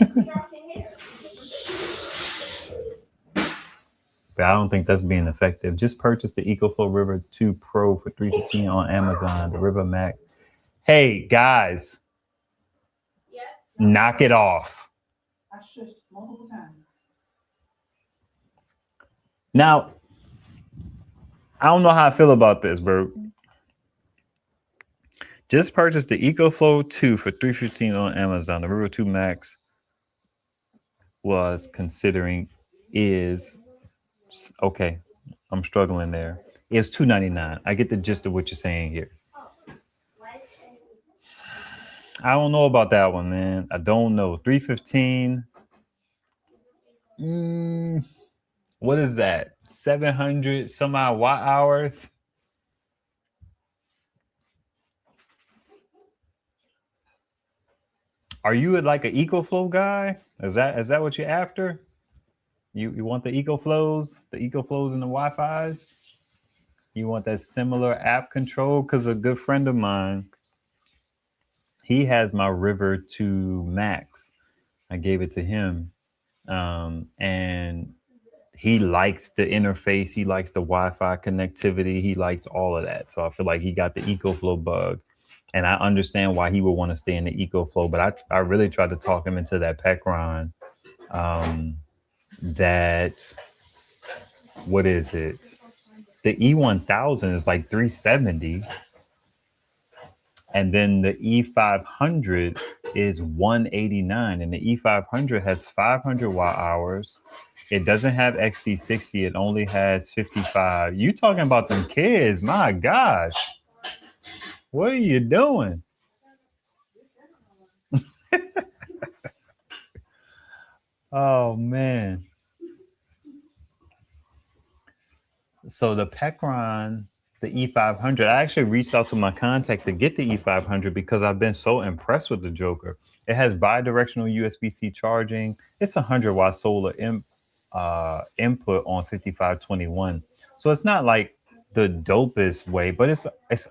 but I don't think that's being effective. Just purchase the EcoFlow River 2 Pro for $315 on Amazon. The River Max. Hey guys, Yes. knock it off. I shushed multiple times. Now, I don't know how I feel about this, bro. Just purchase the EcoFlow 2 for $315 on Amazon. The River 2 Max was considering is okay. I'm struggling there. It's $299. I get the gist of what you're saying here. I don't know about that one, man. I don't know. $315. What is that? 700 some odd watt hours. Are you like an EcoFlow guy? Is that what you're after? You want the EcoFlows and the Wi-Fi's? You want that similar app control? Because a good friend of mine, he has my River 2 Max. I gave it to him. And he likes the interface. He likes the Wi-Fi connectivity. He likes all of that. So I feel like he got the EcoFlow bug. And I understand why he would want to stay in the EcoFlow. But I really tried to talk him into that Pecron. That, what is it? The E1000 is like 370. And then the E500 is 189. And the E500 has 500 watt hours. It doesn't have XC60. It only has 55. You talking about them kids. My gosh. What are you doing? Oh, man. So the Pecron, the E500, I actually reached out to my contact to get the E500 because I've been so impressed with the Joker. It has bi-directional USB-C charging. It's 100 watt solar input on 5521. So it's not like the dopest way, but it's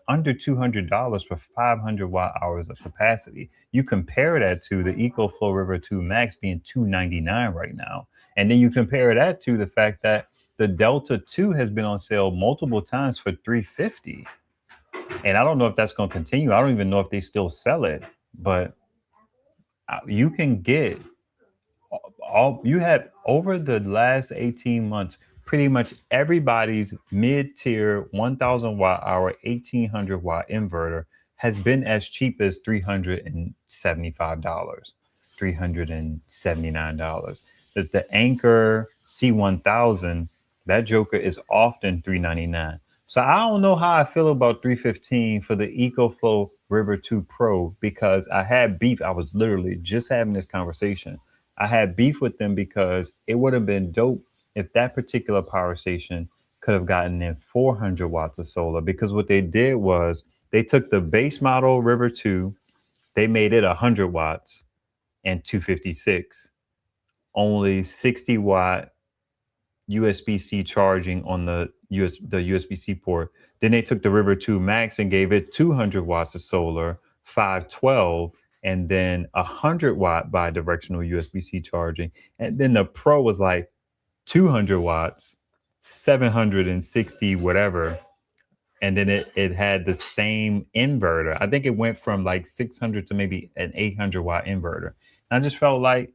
under $200 for 500 watt hours of capacity. You compare that to the EcoFlow River 2 Max being $299 right now. And then you compare that to the fact that the Delta 2 has been on sale multiple times for $350. And I don't know if that's going to continue. I don't even know if they still sell it, but you can get all you have over the last 18 months. Pretty much everybody's mid-tier 1000 watt hour, 1800 watt inverter has been as cheap as $375, $379. There's the Anchor C1000. That Joker is often $399. So I don't know how I feel about $315 for the EcoFlow River 2 Pro because I had beef. I was literally just having this conversation. I had beef with them because it would have been dope if that particular power station could have gotten in 400 watts of solar, because what they did was they took the base model River 2, they made it 100 watts and 256, only 60 watt USB-C charging on the USB-C port. Then they took the River 2 Max and gave it 200 watts of solar, 512, and then 100 watt bi-directional USB-C charging. And then the Pro was like 200 watts, 760 whatever. And then it had the same inverter. I think it went from like 600 to maybe an 800 watt inverter. And I just felt like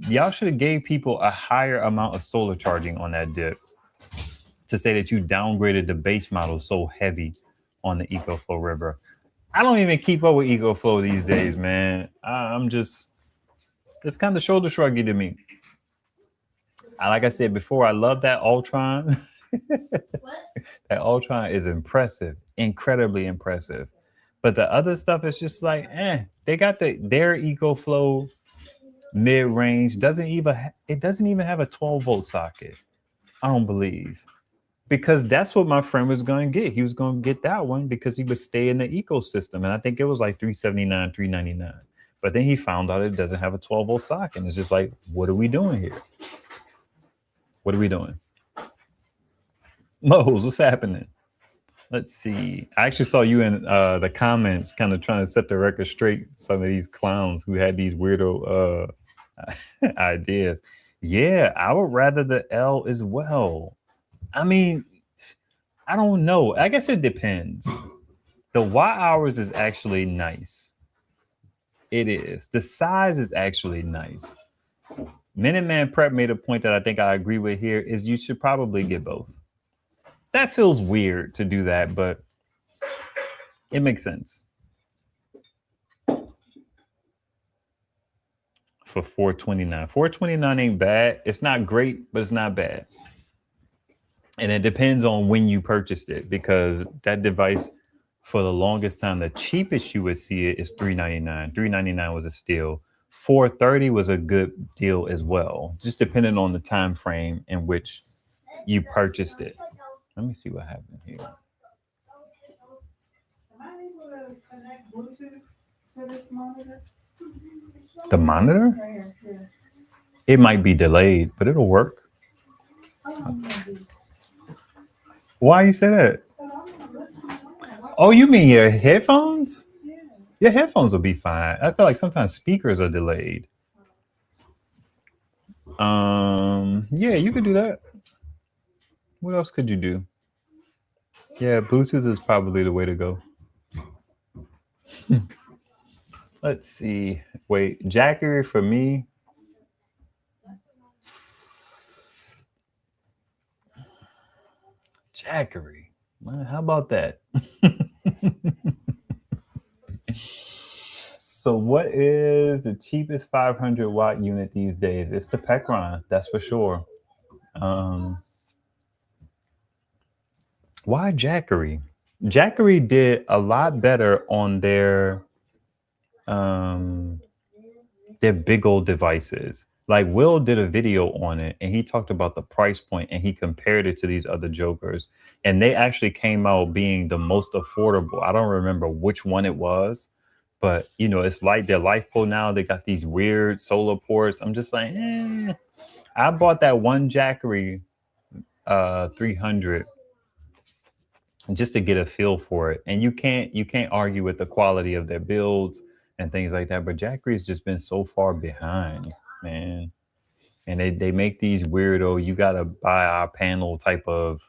y'all should have gave people a higher amount of solar charging on that dip to say that you downgraded the base model so heavy on the EcoFlow River. I don't even keep up with EcoFlow these days, man. I'm just, it's kind of shoulder shruggy to me. Like I said before, I love that Ultron. What? That Ultron is impressive, incredibly impressive. But the other stuff is just like, they got their EcoFlow mid-range doesn't even have a 12 volt socket. I don't believe, because that's what my friend was going to get. He was going to get that one because he would stay in the ecosystem, and I think it was like $379, $399. But then he found out it doesn't have a 12 volt socket, and it's just like, what are we doing here? What are we doing? Mose, what's happening? Let's see. I actually saw you in the comments kind of trying to set the record straight. Some of these clowns who had these weirdo ideas. Yeah, I would rather the L as well. I mean, I don't know. I guess it depends. The Y hours is actually nice. It is. The size is actually nice. Minuteman Prep made a point that I think I agree with here is you should probably get both. That feels weird to do that, but it makes sense. For 429. 429 ain't bad. It's not great, but it's not bad. And it depends on when you purchased it because that device for the longest time, the cheapest you would see it is 399. 399 was a steal. 430 was a good deal as well, just depending on the time frame in which you purchased it. Let me see what happened here. Am I able to connect Bluetooth to this monitor? The monitor? Right here, here. It might be delayed, but it'll work. Why you say that? Oh, you mean your headphones? Yeah. Your headphones will be fine. I feel like sometimes speakers are delayed. Yeah, you could do that. What else could you do? Yeah, Bluetooth is probably the way to go. Let's see. Wait, Jackery for me. Jackery. How about that? So, what is the cheapest 500 watt unit these days? It's the Pecron, that's for sure. Why Jackery? Jackery did a lot better on their big old devices. Like Will did a video on it and he talked about the price point and he compared it to these other jokers and they actually came out being the most affordable. I don't remember which one it was, but it's like their LifePo now. They got these weird solar ports. I'm just like, I bought that one Jackery 300 just to get a feel for it. And you can't argue with the quality of their builds and things like that. But Jackery's just been so far behind, man. And they make these weirdo, you gotta buy our panel type of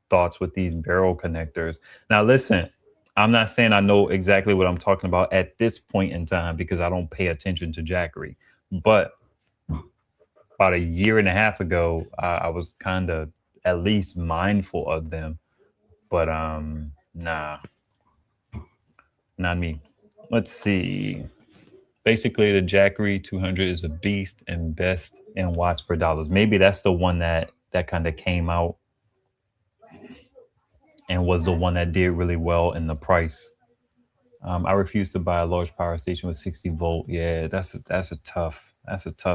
thoughts with these barrel connectors. Now listen, I'm not saying I know exactly what I'm talking about at this point in time because I don't pay attention to Jackery. But about a year and a half ago, I was kind of at least mindful of them. But nah, not me. Let's see. Basically, the Jackery 200 is a beast and best in watts per dollars. Maybe that's the one that kind of came out and was the one that did really well in the price. I refuse to buy a large power station with 60 volt. Yeah, that's a tough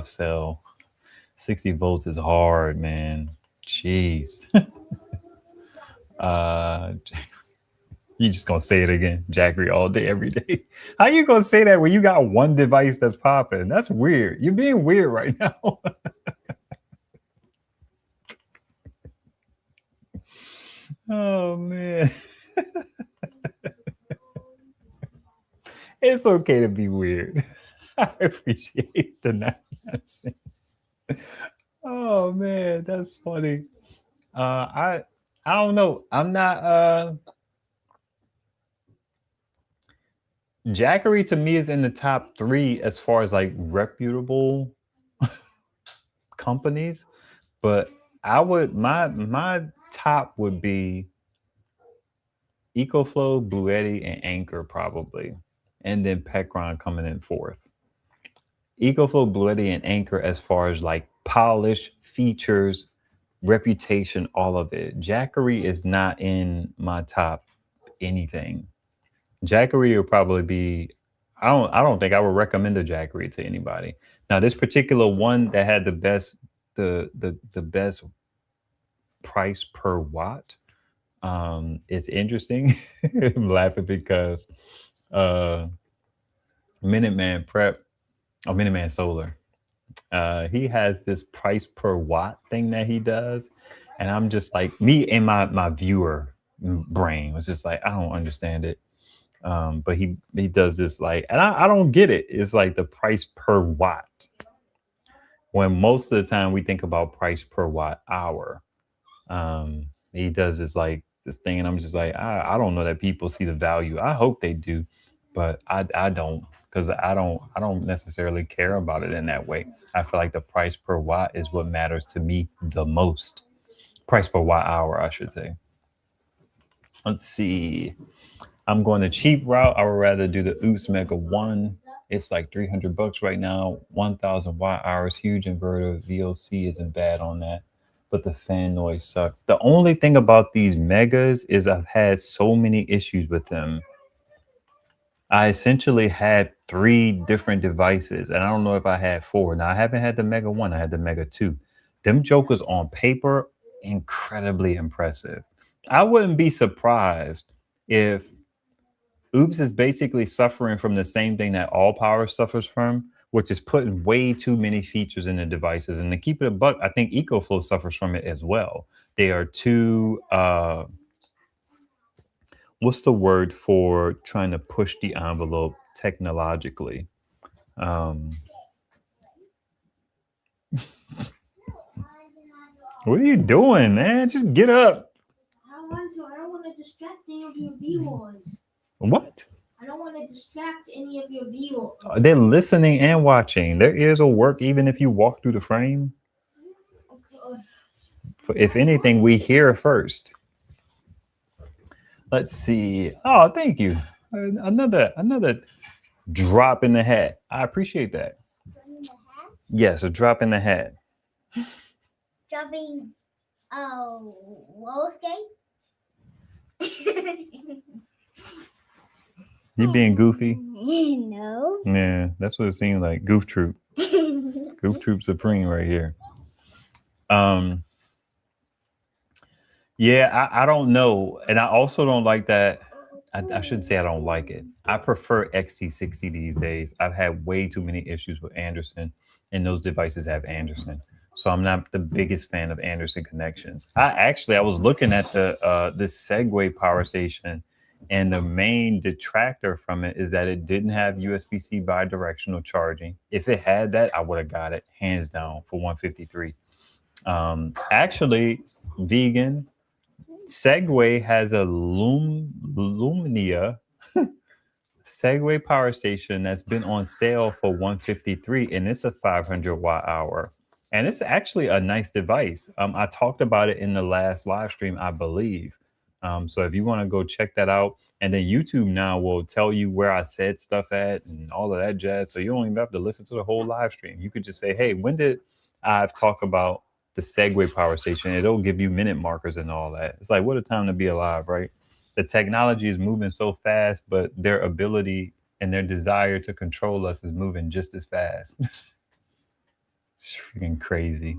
sell. 60 volts is hard, man. Jeez. You just gonna say it again, Jackery all day, every day. How you gonna say that when you got one device that's popping? That's weird. You're being weird right now. Oh man. It's okay to be weird. I appreciate the nonsense. Oh man, that's funny. I don't know. I'm not Jackery to me is in the top 3 as far as like reputable companies, but I would my top would be EcoFlow, Bluetti, and Anchor probably, and then Pecron coming in 4th. EcoFlow, Bluetti, and Anchor as far as like polish, features, reputation, all of it. Jackery is not in my top anything. Jackery will probably be. I don't think I would recommend a Jackery to anybody. Now, this particular one that had the best best price per watt is interesting. I'm laughing because Minuteman Prep or Minuteman Solar, he has this price per watt thing that he does, and I'm just like me and my viewer brain was just like I don't understand it. But he does this like, and I don't get it. It's like the price per watt. when most of the time we think about price per watt hour. He does this thing, and I'm just like, I don't know that people see the value. I hope they do, but I don't, because I don't necessarily care about it in that way. I feel like the price per watt is what matters to me the most. Price per watt hour, I should say. Let's see. I'm going the cheap route. I would rather do the Oops Mega 1. It's like $300 right now. 1,000 watt hours, huge inverter. VOC isn't bad on that, but the fan noise sucks. The only thing about these Megas is I've had so many issues with them. I essentially had 3 different devices, and I don't know if I had 4. Now, I haven't had the Mega 1. I had the Mega 2. Them jokers on paper, incredibly impressive. I wouldn't be surprised if Oops is basically suffering from the same thing that all power suffers from, which is putting way too many features in the devices. And to keep it a buck, I think EcoFlow suffers from it as well. They are too, what's the word for trying to push the envelope technologically? Um, what are you doing, man? Just get up. I don't want to. I don't want to distract any of your viewers. What? I don't want to distract any of your viewers. They're listening and watching. Their ears will work even if you walk through the frame. Okay. If anything, we hear first. Let's see. Oh, thank you. Another drop in the hat. I appreciate that. Yes, a drop in the hat. Dropping roller skate? You being goofy? No. Yeah, that's what it seemed like. Goof Troop. Goof Troop Supreme right here. Yeah, I don't know. And I also don't like that. I shouldn't say I don't like it. I prefer XT60 these days. I've had way too many issues with Anderson, and those devices have Anderson. So I'm not the biggest fan of Anderson connections. I was looking at this Segway power station, and the main detractor from it is that it didn't have USB-C bidirectional charging. If it had that, I would have got it hands down for 153. Actually, vegan. Segway has a Lumnia Segway power station that's been on sale for 153, and it's a 500 watt hour, and it's actually a nice device. I talked about it in the last live stream, I believe. So if you want to go check that out, and then YouTube now will tell you where I said stuff at and all of that jazz, so you don't even have to listen to the whole live stream. You could just say, hey, when did I've talked about the Segway power station? It'll give you minute markers and all that. It's like, what a time to be alive, right? The technology is moving so fast, but their ability and their desire to control us is moving just as fast. It's freaking crazy.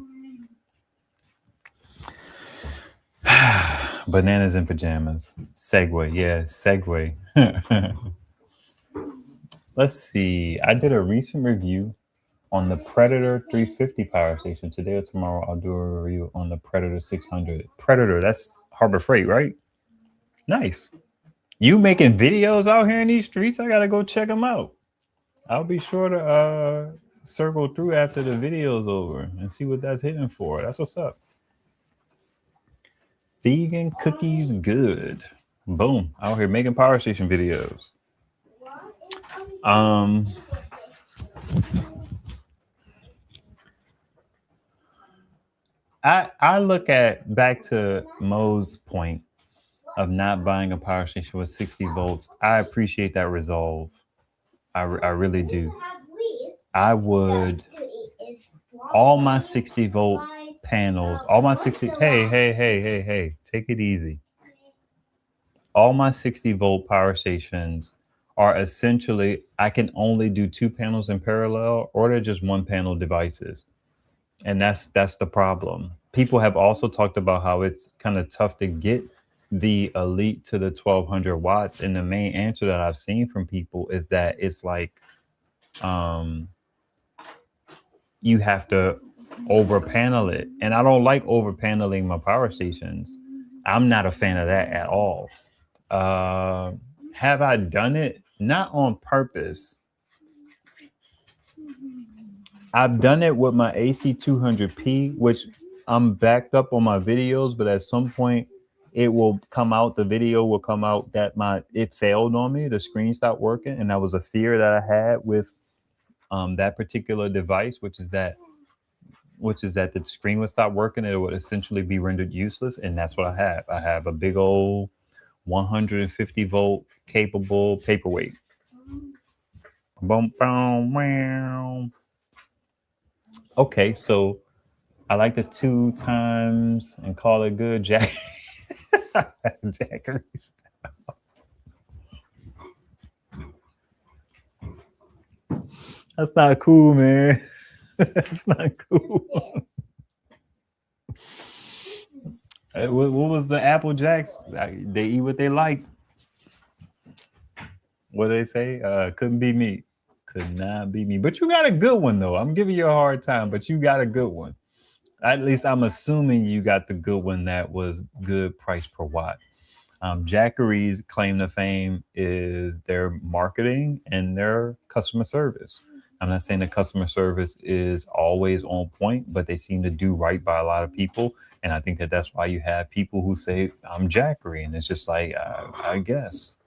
Bananas in pajamas. Segway. Yeah, Segway. Let's see. I did a recent review on the Predator 350 power station. Today or tomorrow, I'll do a review on the Predator 600. Predator, that's Harbor Freight, right? Nice. You making videos out here in these streets? I gotta go check them out. I'll be sure to circle through after the video's over and see what that's hitting for. That's what's up. Vegan cookies good. Boom. Out here making power station videos. I look at back to Mo's point of not buying a power station with 60 volts. I appreciate that resolve. I really do. I would all my 60 volt panels, all my 60. Hey, take it easy. All my 60 volt power stations are essentially, I can only do 2 panels in parallel, or they're just 1 panel devices. And that's the problem. People have also talked about how it's kind of tough to get the Elite to the 1200 watts. And the main answer that I've seen from people is that it's like, you have to over panel it. And I don't like over paneling my power stations. I'm not a fan of that at all. Have I done it? Not on purpose. I've done it with my AC 200p, which I'm backed up on my videos, but at some point it will come out. The video will come out that it failed on me. The screen stopped working, and that was a fear that I had with that particular device, which is that the screen would stop working. It would essentially be rendered useless, and that's what I have. I have a big old 150 volt capable paperweight. Boom, boom, wow. Okay, so I like the 2 times and call it good, Jack. Jackery style. That's not cool, man. That's not cool. What was the Apple Jacks? They eat what they like. What do they say? Couldn't be me. Could not be me. But you got a good one, though. I'm giving you a hard time, but you got a good one. At least I'm assuming you got the good one that was good price per watt. Jackery's claim to fame is their marketing and their customer service. I'm not saying the customer service is always on point, but they seem to do right by a lot of people. And I think that that's why you have people who say, I'm Jackery. And it's just like, I guess.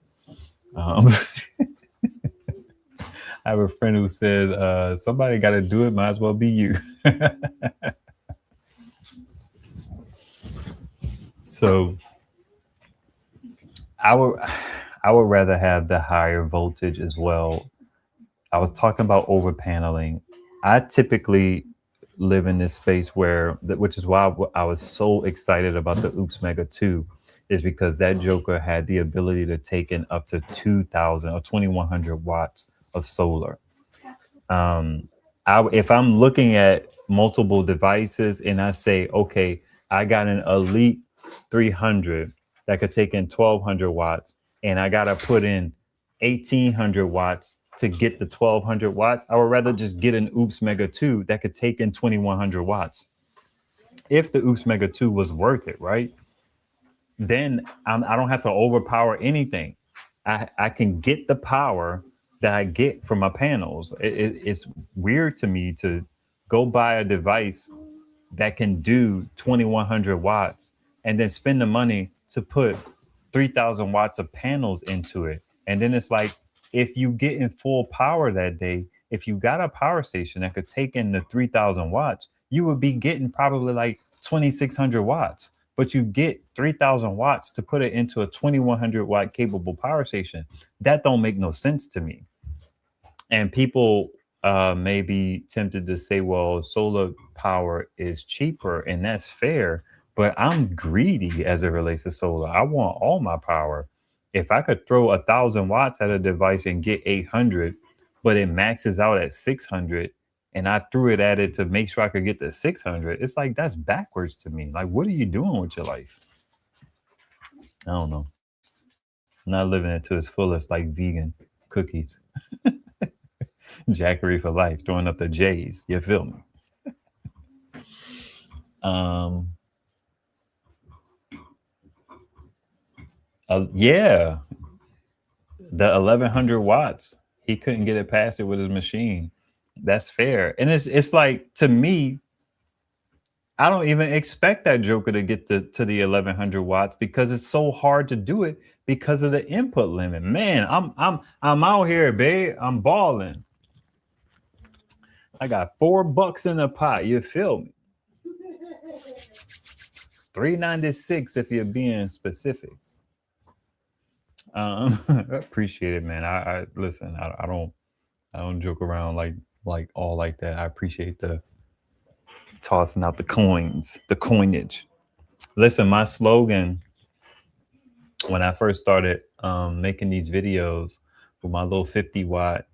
I have a friend who says, somebody got to do it. Might as well be you. So I would rather have the higher voltage as well. I was talking about over paneling. I typically live in this space which is why I was so excited about the Oops Mega 2, is because that joker had the ability to take in up to 2,000 or 2,100 watts of solar. If I'm looking at multiple devices and I say, okay, I got an Elite 300 that could take in 1,200 watts, and I got to put in 1,800 watts to get the 1,200 watts, I would rather just get an Oops Mega 2 that could take in 2,100 watts. If the Oops Mega 2 was worth it, right? Then I don't have to overpower anything. I can get the power that I get from my panels. It's weird to me to go buy a device that can do 2,100 watts and then spend the money to put 3,000 watts of panels into it. And then it's like, if you get in full power that day, if you got a power station that could take in the 3,000 watts, you would be getting probably like 2,600 watts. But you get 3,000 watts to put it into a 2,100 watt capable power station. That don't make no sense to me. And people may be tempted to say, well, solar power is cheaper, and that's fair. But I'm greedy as it relates to solar. I want all my power. If I could throw 1,000 watts at a device and get 800, but it maxes out at 600, and I threw it at it to make sure I could get the 600, it's like, that's backwards to me. Like, what are you doing with your life? I don't know. I'm not living it to its fullest, like vegan cookies. Jackery for life, throwing up the J's. You feel me? Yeah, the 1,100 watts. He couldn't get it past it with his machine. That's fair. And it's like, to me, I don't even expect that joker to get to the 1,100 watts because it's so hard to do it because of the input limit. Man, I'm out here, babe. I'm balling. I got $4 in the pot. You feel me? $3.96 if you're being specific. Appreciate it, man. I listen. I don't joke around like all like that. I appreciate the tossing out the coins, the coinage. Listen, my slogan when I first started making these videos with my little 50 watt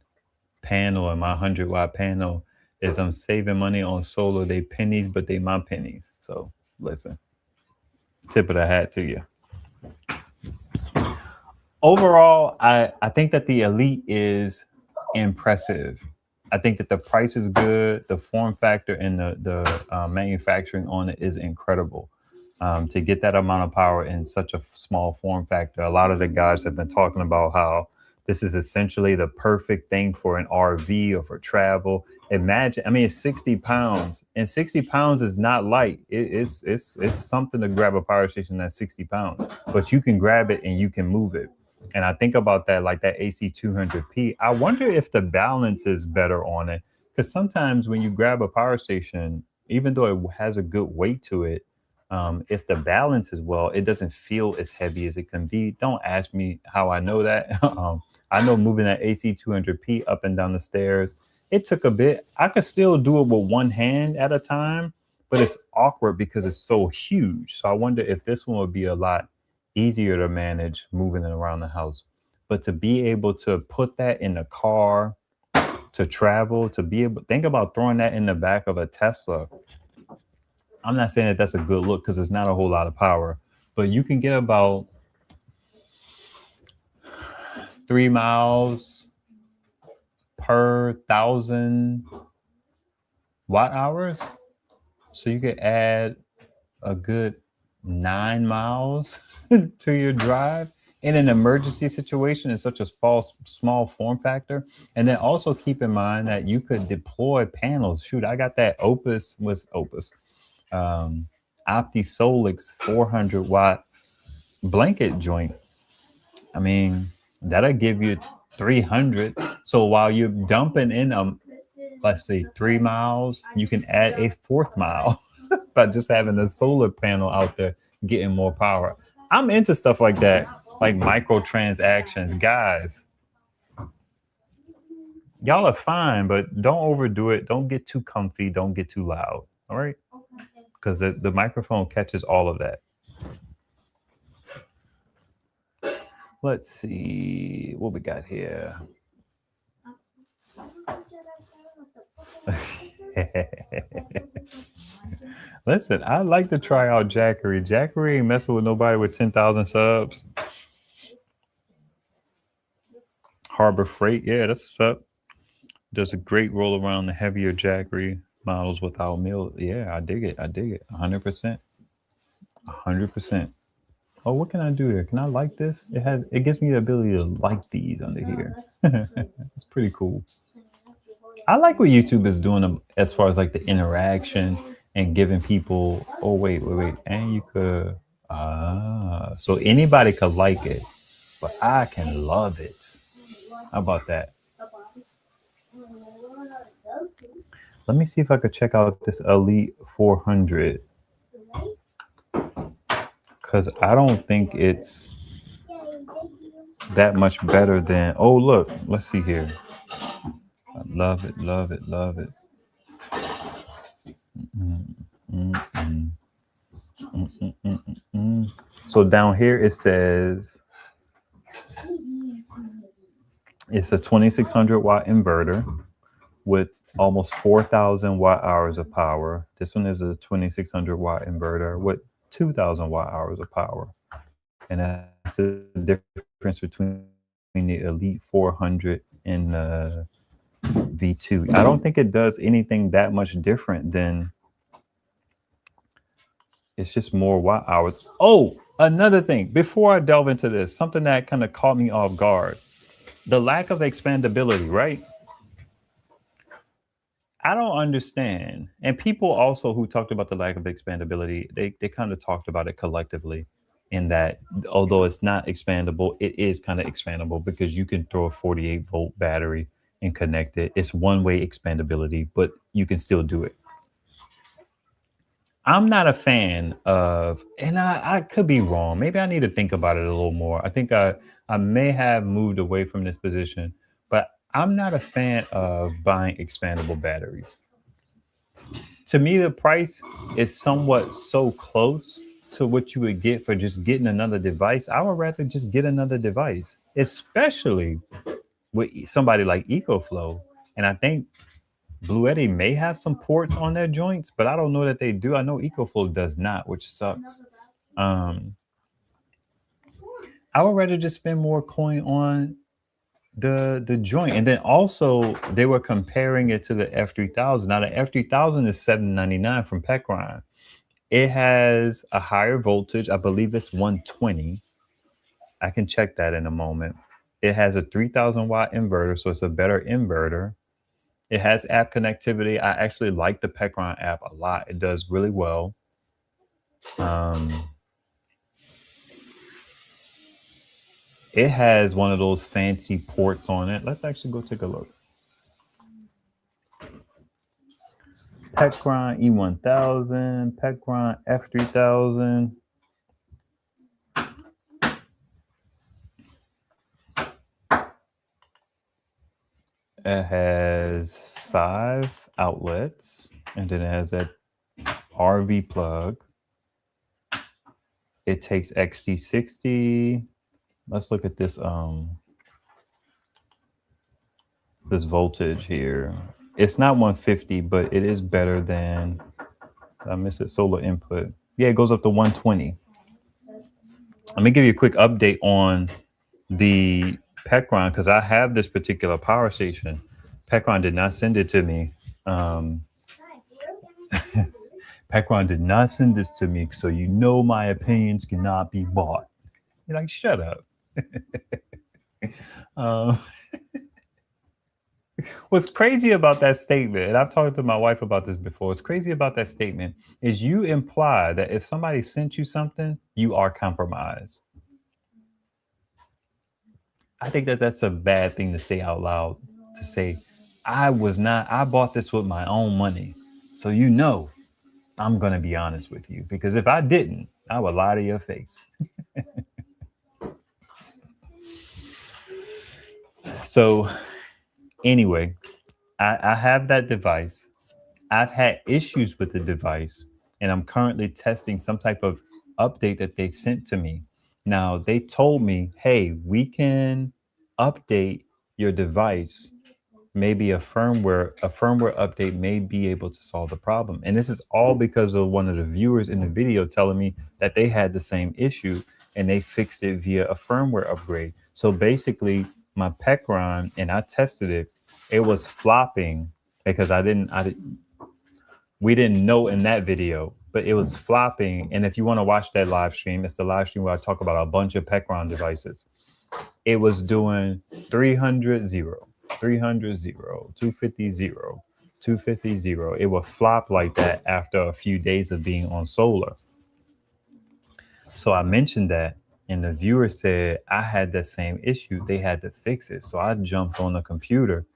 panel and my 100 watt panel is, I'm saving money on solar. They pennies, but they my pennies. So listen, tip of the hat to you. Overall, I think that the Elite is impressive. I think that the price is good. The form factor and the manufacturing on it is incredible. To get that amount of power in such a small form factor. A lot of the guys have been talking about how This is essentially the perfect thing for an RV or for travel. Imagine, I mean, it's 60 pounds, and 60 pounds is not light. It's something to grab a power station that's 60 pounds, but you can grab it and you can move it. And I think about that, like that AC 200P. I wonder if the balance is better on it, because sometimes when you grab a power station, even though it has a good weight to it, if the balance is well, it doesn't feel as heavy as it can be. Don't ask me how I know that. I know moving that AC 200P up and down the stairs, it took a bit. I could still do it with one hand at a time, but it's awkward because it's so huge. So I wonder if this one would be a lot easier to manage moving it around the house. But to be able to put that in the car, to travel, to be able, think about throwing that in the back of a Tesla. I'm not saying that that's a good look because it's not a whole lot of power, but you can get about 3 miles per 1,000 watt hours. So you could add a good 9 miles to your drive in an emergency situation in such a small form factor. And then also keep in mind that you could deploy panels. Shoot, I got that Opus OptiSolix 400 watt blanket joint. I mean, that'll give you 300. So while you're dumping in let's say 3 miles, you can add a fourth mile by just having a solar panel out there getting more power. I'm into stuff like that, like microtransactions. Guys, y'all are fine, but don't overdo it. Don't get too comfy. Don't get too loud. All right? Because the microphone catches all of that. Let's see what we got here. Listen, I like to try out Jackery. Jackery ain't messing with nobody with 10,000 subs. Harbor Freight, yeah, that's what's up. Does a great roll around the heavier Jackery models without meal. Yeah, I dig it. I dig it. 100%. 100%. Oh, what can I do here? Can I like this? It gives me the ability to like these under here. It's pretty cool. I like what YouTube is doing as far as like the interaction and giving people. Oh wait, and you could. So anybody could like it, but I can love it. How about that? Let me see if I could check out this Elite 400, because I don't think it's that much better than. Oh look, let's see here. I love it, love it, love it. So down here it says it's a 2600 watt inverter with almost 4,000 watt hours of power. This one is a 2600 watt inverter with 2,000 watt hours of power. And that's the difference between the Elite 400 and the V2. I don't think it does anything that much different than, it's just more watt hours. Oh, another thing, before I delve into this, something that kind of caught me off guard, the lack of expandability, right? I don't understand. And people also who talked about the lack of expandability, they kind of talked about it collectively in that although it's not expandable, it is kind of expandable because you can throw a 48-volt battery and connect it. It's one-way expandability, but you can still do it. I'm not a fan of, and I could be wrong. Maybe I need to think about it a little more. I think I may have moved away from this position, but I'm not a fan of buying expandable batteries. To me, the price is somewhat so close to what you would get for just getting another device. I would rather just get another device, especially with somebody like EcoFlow. And I think Bluetti may have some ports on their joints, but I don't know that they do. I know EcoFlow does not, which sucks. I would rather just spend more coin on the joint. And then also they were comparing it to the F3000. Now the F3000 is $799 from Pecron. It has a higher voltage. I believe it's 120. I can check that in a moment. It has a 3,000 watt inverter, so it's a better inverter. It has app connectivity. I actually like the Pecron app a lot. It does really well. It has one of those fancy ports on it. Let's actually go take a look. Pecron E1000, Pecron F3000. It has 5 outlets, and then it has that RV plug. It takes XT60. Let's look at this this voltage here. It's not 150, but it is better than, I missed it, solar input. Yeah, it goes up to 120. Let me give you a quick update on the Pecron, because I have this particular power station. Pecron did not send it to me. Pecron did not send this to me, so you know my opinions cannot be bought. You're like, shut up. What's crazy about that statement, and I've talked to my wife about this before, what's crazy about that statement is you imply that if somebody sent you something, you are compromised. I think that that's a bad thing to say out loud, to say, I bought this with my own money. So you know, I'm going to be honest with you, because if I didn't, I would lie to your face. So anyway, I have that device. I've had issues with the device, and I'm currently testing some type of update that they sent to me. Now, they told me, hey, we can update your device. Maybe a firmware update may be able to solve the problem. And this is all because of one of the viewers in the video telling me that they had the same issue and they fixed it via a firmware upgrade. So basically, my Pecron, and I tested it, it was flopping because we didn't know in that video, but it was flopping. And if you want to watch that live stream, it's the live stream where I talk about a bunch of Pecron devices. It was doing 300, 0, 300, 0, 250, 0, 250, 0. It would flop like that after a few days of being on solar. So I mentioned that, and the viewer said I had the same issue. They had to fix it. So I jumped on the computer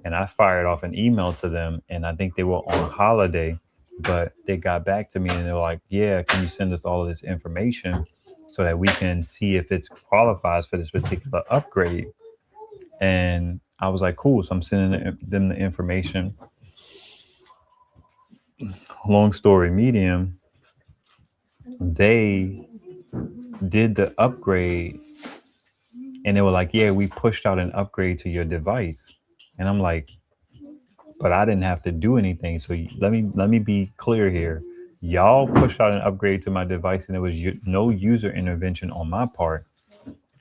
and I fired off an email to them. And I think they were on holiday, but they got back to me and they were like, yeah, can you send us all of this information so that we can see if it qualifies for this particular upgrade? And I was like, cool. So I'm sending them the information. Long story medium, they did the upgrade and they were like, yeah, we pushed out an upgrade to your device. And I'm like, but I didn't have to do anything. So let me be clear here. Y'all pushed out an upgrade to my device and there was no user intervention on my part.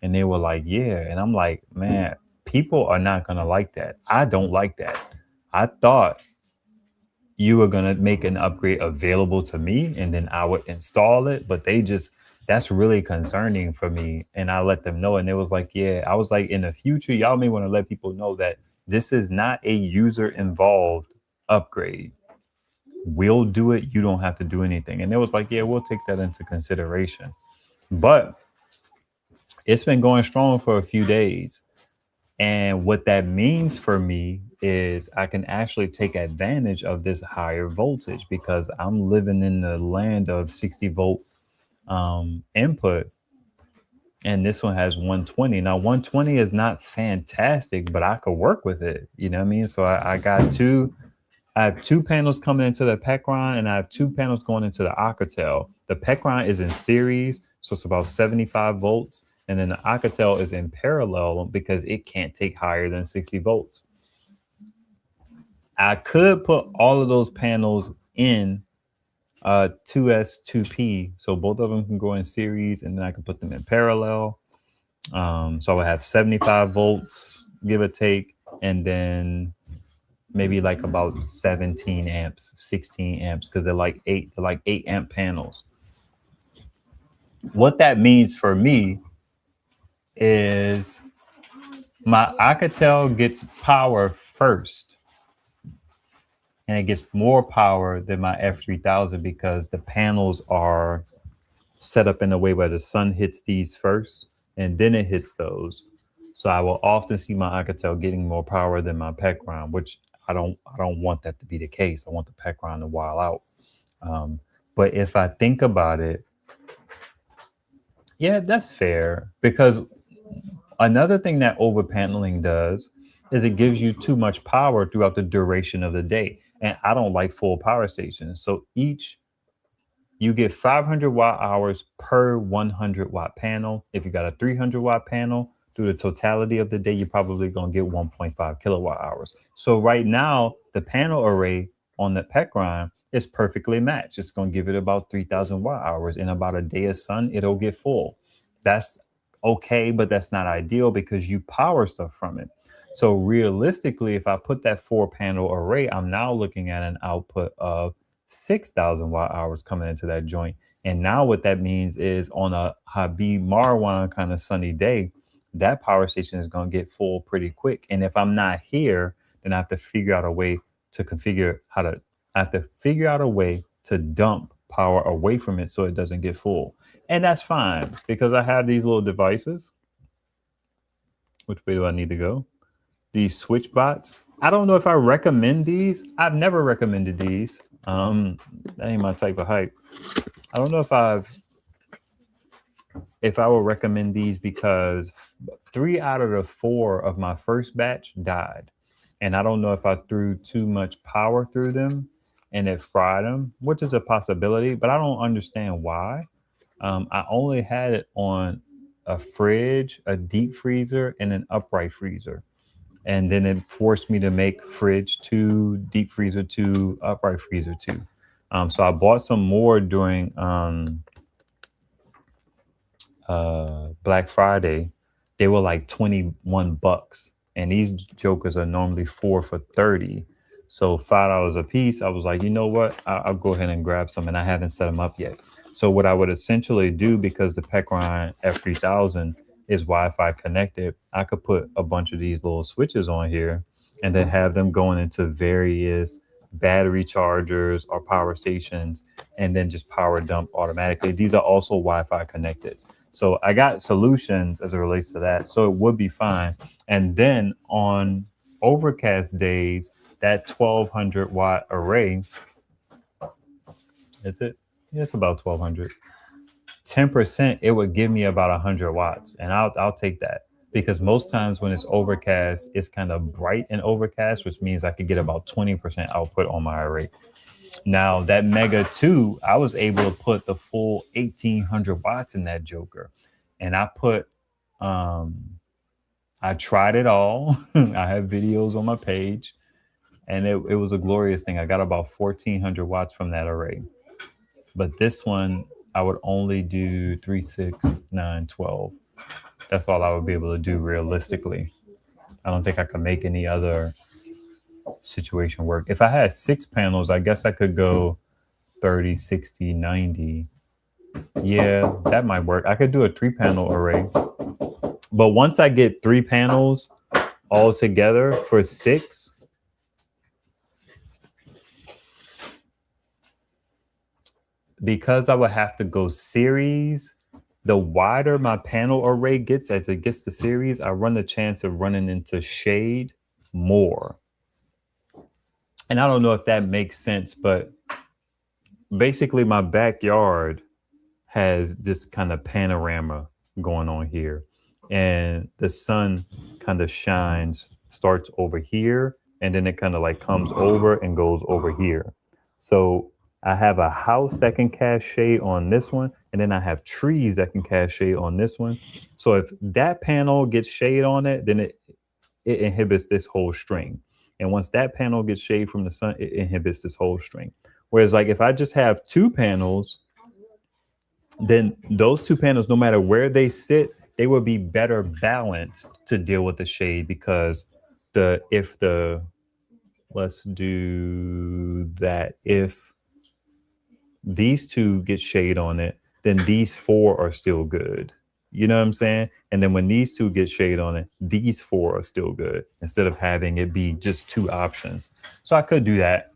And they were like, yeah. And I'm like, man, people are not going to like that. I don't like that. I thought you were going to make an upgrade available to me and then I would install it. But that's really concerning for me. And I let them know. And it was like, yeah, I was like, in the future, y'all may want to let people know that this is not a user involved upgrade. We'll do it. You don't have to do anything. And it was like, yeah, we'll take that into consideration. But it's been going strong for a few days. And what that means for me is I can actually take advantage of this higher voltage because I'm living in the land of 60 volt input. And this one has 120. Now, 120 is not fantastic, but I could work with it. You know what I mean? So I have 2 panels coming into the Pecron and I have 2 panels going into the Alcatel. The Pecron is in series, so it's about 75 volts. And then the Alcatel is in parallel because it can't take higher than 60 volts. I could put all of those panels in 2S, 2P. So both of them can go in series and then I can put them in parallel. So I would have 75 volts, give or take, and then maybe like about 17 amps, 16 amps, because they're like 8 amp panels. What that means for me is My Alcatel gets power first, and it gets more power than my F3000 because the panels are set up in a way where the sun hits these first and then it hits those. So I will often see my Alcatel getting more power than my Pecron, which I don't want that to be the case. I want the Pecron to while out. Um, but if I think about it, yeah, that's fair because another thing that overpaneling does is it gives you too much power throughout the duration of the day. And I don't like full power stations. So each you get 500 watt hours per 100 watt panel. If you got a 300 watt panel, through the totality of the day, you're probably going to get 1.5 kilowatt hours. So right now, the panel array on the Pecron is perfectly matched. It's going to give it about 3,000 watt hours. In about a day of sun, it'll get full. That's okay, but that's not ideal because you power stuff from it. So realistically, if I put that 4 panel array, I'm now looking at an output of 6,000 watt hours coming into that joint. And now what that means is on a Habib Marwan kind of sunny day, that power station is going to get full pretty quick. And if I'm not here, then I have to figure out a way to configure how to, I have to figure out a way to dump power away from it so it doesn't get full. And that's fine because I have these little devices. Which way do I need to go? These switch bots. I don't know if I recommend these. I've never recommended these. That ain't my type of hype. I don't know if I would recommend these because 3 out of the 4 of my first batch died. And I don't know if I threw too much power through them and it fried them, which is a possibility, but I don't understand why. I only had it on a fridge, a deep freezer, and an upright freezer. And then it forced me to make fridge 2, deep freezer 2, upright freezer 2. So I bought some more during Black Friday. They were like $21, and these jokers are normally 4 for 30. So $5 a piece. I was like, you know what? I'll go ahead and grab some, and I haven't set them up yet. So what I would essentially do, because the Pecron F3000 is Wi-Fi connected, I could put a bunch of these little switches on here, and then have them going into various battery chargers or power stations, and then just power dump automatically. These are also Wi-Fi connected. So I got solutions as it relates to that. So it would be fine. And then on overcast days, that 1200 watt array, is it? Yeah, it's about 1200. 10%, it would give me about 100 watts. And I'll take that because most times when it's overcast, it's kind of bright and overcast, which means I could get about 20% output on my array. Now that Mega 2, I was able to put the full 1800 watts in that joker. And I put, I tried it all. I have videos on my page, and it was a glorious thing. I got about 1400 watts from that array. But this one, I would only do 3, 6, 9, 12. That's all I would be able to do realistically. I don't think I could make any other situation work. If I had 6 panels, I guess I could go 30, 60, 90. Yeah, that might work. I could do a 3 panel array. But once I get 3 panels all together for 6, because I would have to go series, the wider my panel array gets as it gets to series, I run the chance of running into shade more. And I don't know if that makes sense, but basically my backyard has this kind of panorama going on here. And the sun kind of shines, starts over here, and then it kind of like comes over and goes over here. So I have a house that can cast shade on this one, and then I have trees that can cast shade on this one. So if that panel gets shade on it, then it inhibits this whole string. And once that panel gets shade from the sun, it inhibits this whole string. Whereas like if I just have 2 panels, then those 2 panels, no matter where they sit, they will be better balanced to deal with the shade because let's do that. If these 2 get shade on it, then these 4 are still good. You know what I'm saying? And then when these two get shade on it, these four are still good instead of having it be just two options. So I could do that.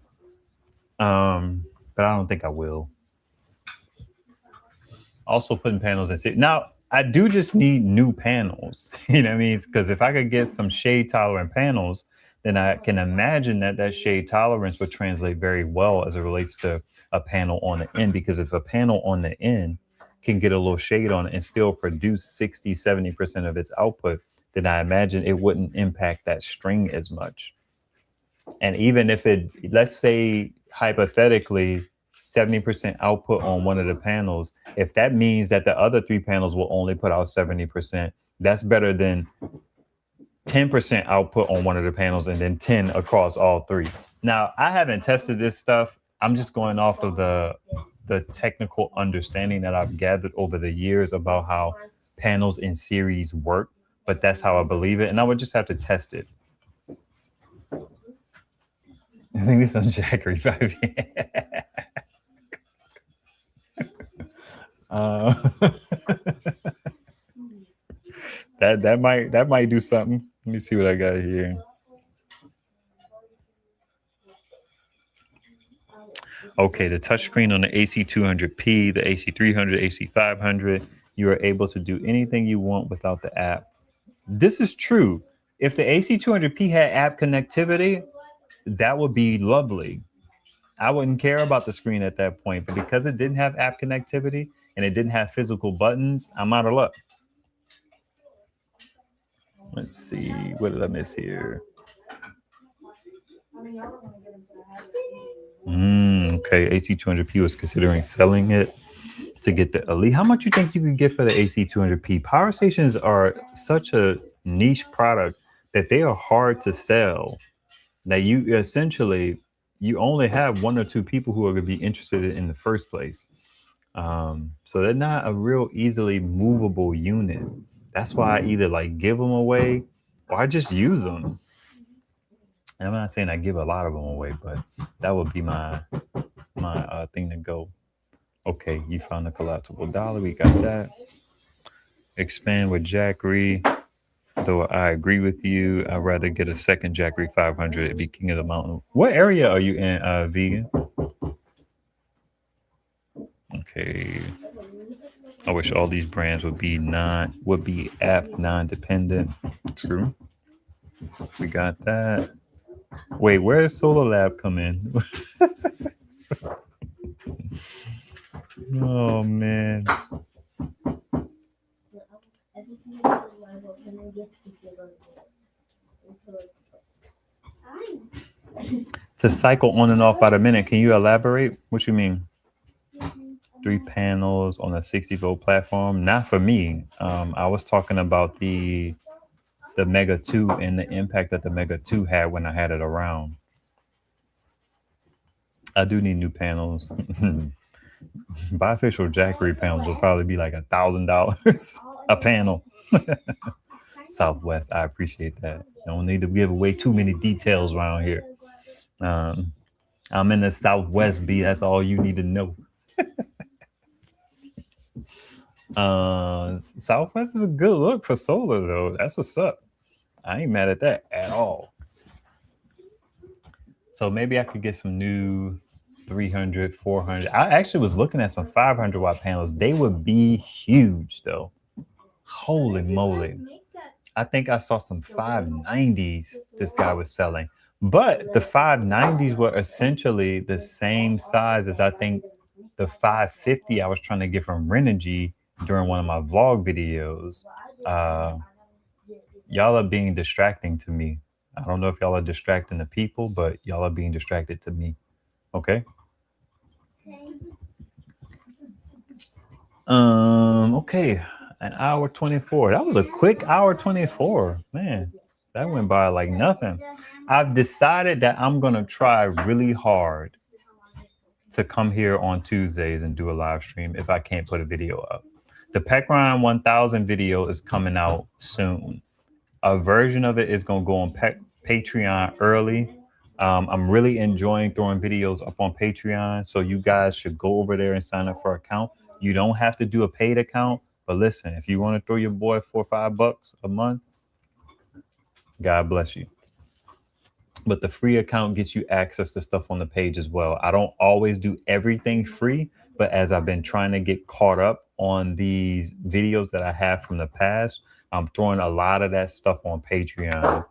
But I don't think I will. Also putting panels in. Now, I do just need new panels. You know what I mean? Because if I could get some shade tolerant panels, then I can imagine that that shade tolerance would translate very well as it relates to a panel on the end. Because if a panel on the end can get a little shade on it and still produce 60, 70% of its output, then I imagine it wouldn't impact that string as much. And even if it, let's say hypothetically, 70% output on one of the panels, if that means that the other three panels will only put out 70%, that's better than 10% output on one of the panels and then 10 across all three. Now, I haven't tested this stuff. I'm just going off of the technical understanding that I've gathered over the years about how panels in series work, but that's how I believe it. And I would just have to test it. I think this on Jackery 5. That might do something. Let me see what I got here. Okay, the touchscreen on the AC200P, the AC300, AC500, you are able to do anything you want without the app. This is true. If the AC200P had app connectivity, that would be lovely. I wouldn't care about the screen at that point, but because it didn't have app connectivity and it didn't have physical buttons, I'm out of luck. Let's see, what did I miss here? Okay, AC200P was considering selling it to get the Elite. How much you think you could get for the AC200P? Power stations are such a niche product that they are hard to sell. Now you essentially, you only have one or two people who are going to be interested in the first place. So they're not a real easily movable unit. That's why I either like give them away or I just use them. I'm not saying I give a lot of them away, but that would be my thing to go. Okay, you found a collapsible dollar. We got that. Expand with Jackery. Though I agree with you, I'd rather get a second Jackery 500 and be king of the mountain. What area are you in, vegan? Okay. I wish all these brands would be app non-dependent. True. We got that. Wait, where does Solar Lab come in? Oh man. To cycle on and off by the minute. Can you elaborate? What you mean? 3 panels on a 60-volt platform. Not for me. I was talking about the Mega 2 and the impact that the Mega 2 had when I had it around. I do need new panels. Bifacial Jackery panels will probably be like $1,000 a panel. Southwest, I appreciate that. Don't need to give away too many details around here. I'm in the Southwest, B. That's all you need to know. Southwest is a good look for solar, though. That's what's up. I ain't mad at that at all. So maybe I could get some new 300, 400. I actually was looking at some 500 watt panels. They would be huge, though. Holy moly. I think I saw some 590s this guy was selling. But the 590s were essentially the same size as I think the 550 I was trying to get from Renogy during one of my vlog videos. Y'all are being distracting to me. I don't know if y'all are distracting the people, but y'all are being distracted to me. Okay. Okay. An hour 24. That was a quick hour 24. Man, that went by like nothing. I've decided that I'm going to try really hard to come here on Tuesdays and do a live stream if I can't put a video up. The Pecron 1000 video is coming out soon. A version of it is going to go on Patreon early. I'm really enjoying throwing videos up on Patreon. So you guys should go over there and sign up for an account. You don't have to do a paid account, But listen, if you want to throw your boy $4 or $5 a month, God bless you. But the free account gets you access to stuff on the page as well. I don't always do everything free, but as I've been trying to get caught up on these videos that I have from the past, I'm throwing a lot of that stuff on Patreon.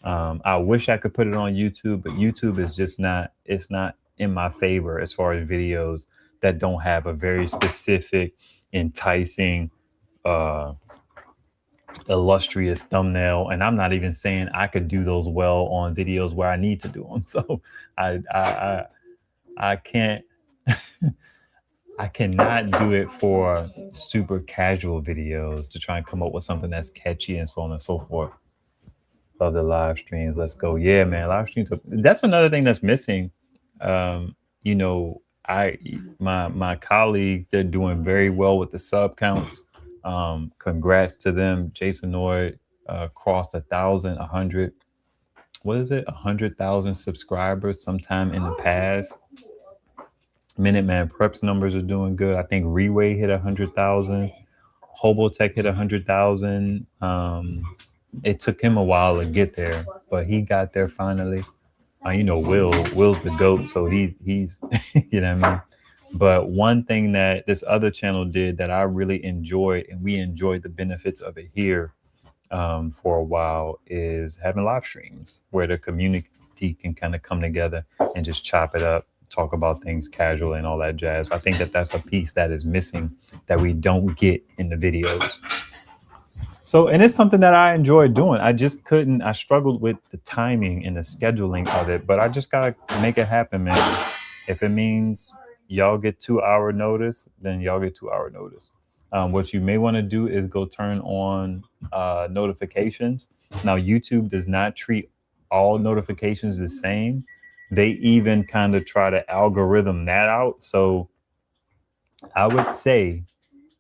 I wish I could put it on YouTube, but YouTube is just not, it's not in my favor as far as videos that don't have a very specific, enticing, uh, illustrious thumbnail. And I'm not even saying I could do those well on videos where I need to do them. So I can't I cannot do it for super casual videos to try and come up with something that's catchy and so on and so forth. Love the live streams. Let's go. Yeah, man. Live streams. That's another thing that's missing. You know, my colleagues, they're doing very well with the sub counts. Congrats to them. Jason Noy crossed 1,100. What is it? 100,000 subscribers sometime in the past. Minuteman Preps numbers are doing good. I think Reway hit 100,000. Hobotech hit 100,000. It took him a while to get there, but he got there finally. You know, Will's the GOAT, so he's you know what I mean. But one thing that this other channel did that I really enjoyed, and we enjoyed the benefits of it here for a while, is having live streams where the community can kind of come together and just chop it up, talk about things casually and all that jazz. I think that that's a piece that is missing that we don't get in the videos. So, and it's something that I enjoy doing. I just couldn't, I struggled with the timing and the scheduling of it, but I just got to make it happen, man. If it means y'all get 2 hour notice, then y'all get 2 hour notice. What you may want to do is go turn on notifications. Now, YouTube does not treat all notifications the same. They even kind of try to algorithm that out. So I would say,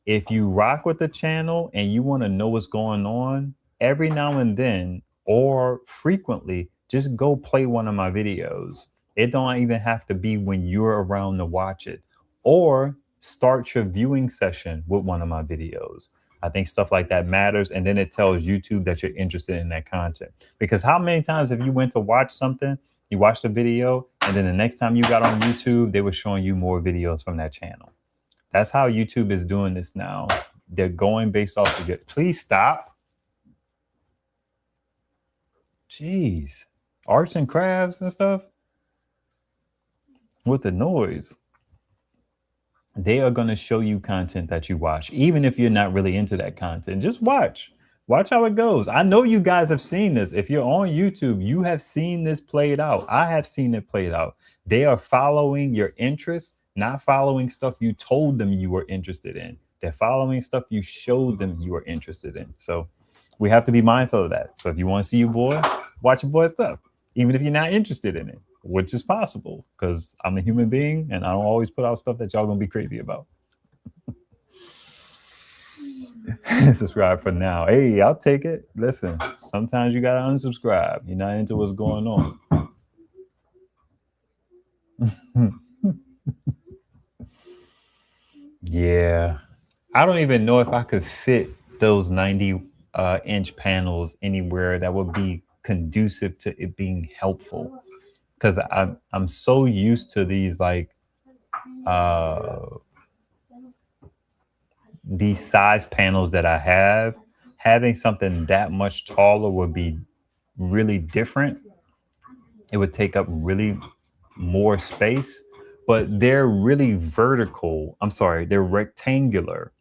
if you rock with the channel and you want to know what's going on, every now and then or frequently, just go play one of my videos. It don't even have to be when you're around to watch it, or start your viewing session with one of my videos. I think stuff like that matters. And then it tells YouTube that you're interested in that content. Because how many times have you went to watch something, you watched a video, and then the next time you got on YouTube, they were showing you more videos from that channel? That's how YouTube is doing this now. They're going based off of it. Please stop. Jeez. Arts and crafts and stuff with the noise. They are going to show you content that you watch, even if you're not really into that content. Just watch. Watch how it goes. I know you guys have seen this. If you're on YouTube, you have seen this played out. I have seen it played out. They are following your interests, not following stuff you told them you were interested in. They're following stuff you showed them you were interested in. So we have to be mindful of that. So if you want to see your boy, watch your boy's stuff, even if you're not interested in it, which is possible, because I'm a human being and I don't always put out stuff that y'all gonna be crazy about. Subscribe for now. Hey, I'll take it. Listen, sometimes you gotta unsubscribe. You're not into what's going on. Yeah, I don't even know if I could fit those 90-inch panels anywhere that would be conducive to it being helpful, because I'm so used to these these size panels that I have. Having something that much taller would be really different. It would take up really more space, but they're really vertical. I'm sorry, they're rectangular.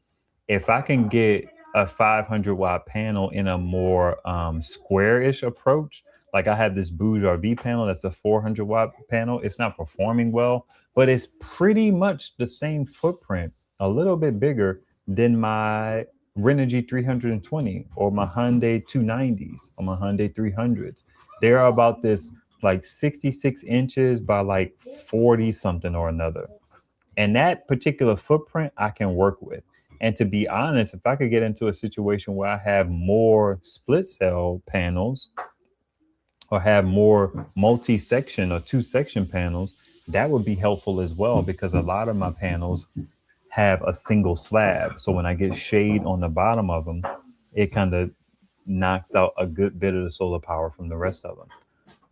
If I can get a 500 watt panel in a more square-ish approach, like I have this Bouge RV panel that's a 400 watt panel. It's not performing well, but it's pretty much the same footprint, a little bit bigger than my Renogy 320 or my Hyundai 290s or my Hyundai 300s. They're about this like 66 inches by like 40 something or another. And that particular footprint I can work with. And to be honest, if I could get into a situation where I have more split cell panels or have more multi-section or 2-section panels, that would be helpful as well, because a lot of my panels have a single slab. So when I get shade on the bottom of them, it kind of knocks out a good bit of the solar power from the rest of them.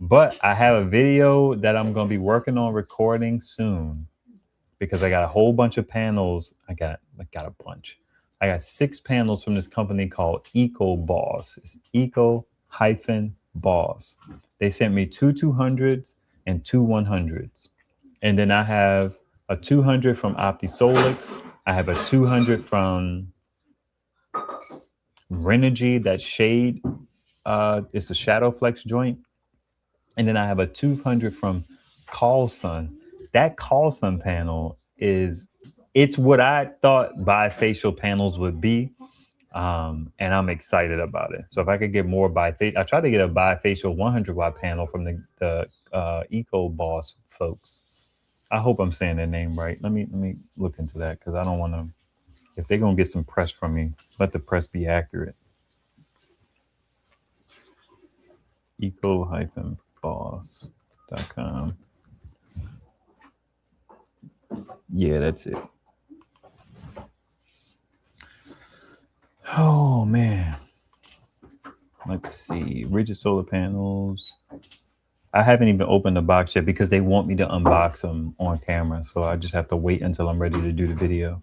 But I have a video that I'm going to be working on recording soon because I got a whole bunch of panels. I got a bunch. I got 6 panels from this company called Eco Boss. It's Eco hyphen Boss. They sent me two 200s and two 100s. And then I have a 200 from OptiSolix. I have a 200 from Renogy, that shade. It's a shadow flex joint. And then I have a 200 from Carlson. That Carlson panel it's what I thought bifacial panels would be. And I'm excited about it. So if I could get more bifacial, I tried to get a bifacial 100-watt panel from the Eco Boss folks. I hope I'm saying their name right. Let me look into that because I don't want to. If they're gonna get some press from me, let the press be accurate. Eco-boss.com. Yeah, that's it. Oh man. Let's see. Rigid solar panels. I haven't even opened the box yet because they want me to unbox them on camera. So I just have to wait until I'm ready to do the video.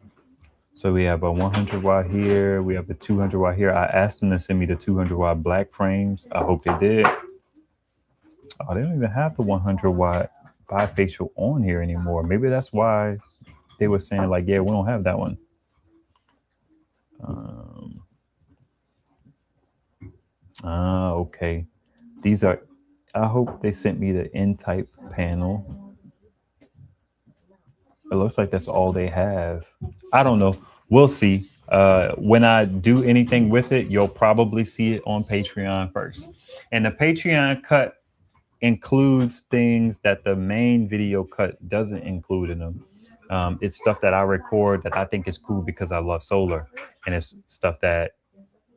So we have a 100-watt here. We have the 200-watt here. I asked them to send me the 200-watt black frames. I hope they did. Oh, they don't even have the 100-watt bifacial on here anymore. Maybe that's why they were saying like, yeah, we don't have that one. Okay. These are, I hope they sent me the N-type panel. It looks like that's all they have. I don't know. We'll see. When I do anything with it, you'll probably see it on Patreon first. And the Patreon cut includes things that the main video cut doesn't include in them. It's stuff that I record that I think is cool because I love solar. And it's stuff that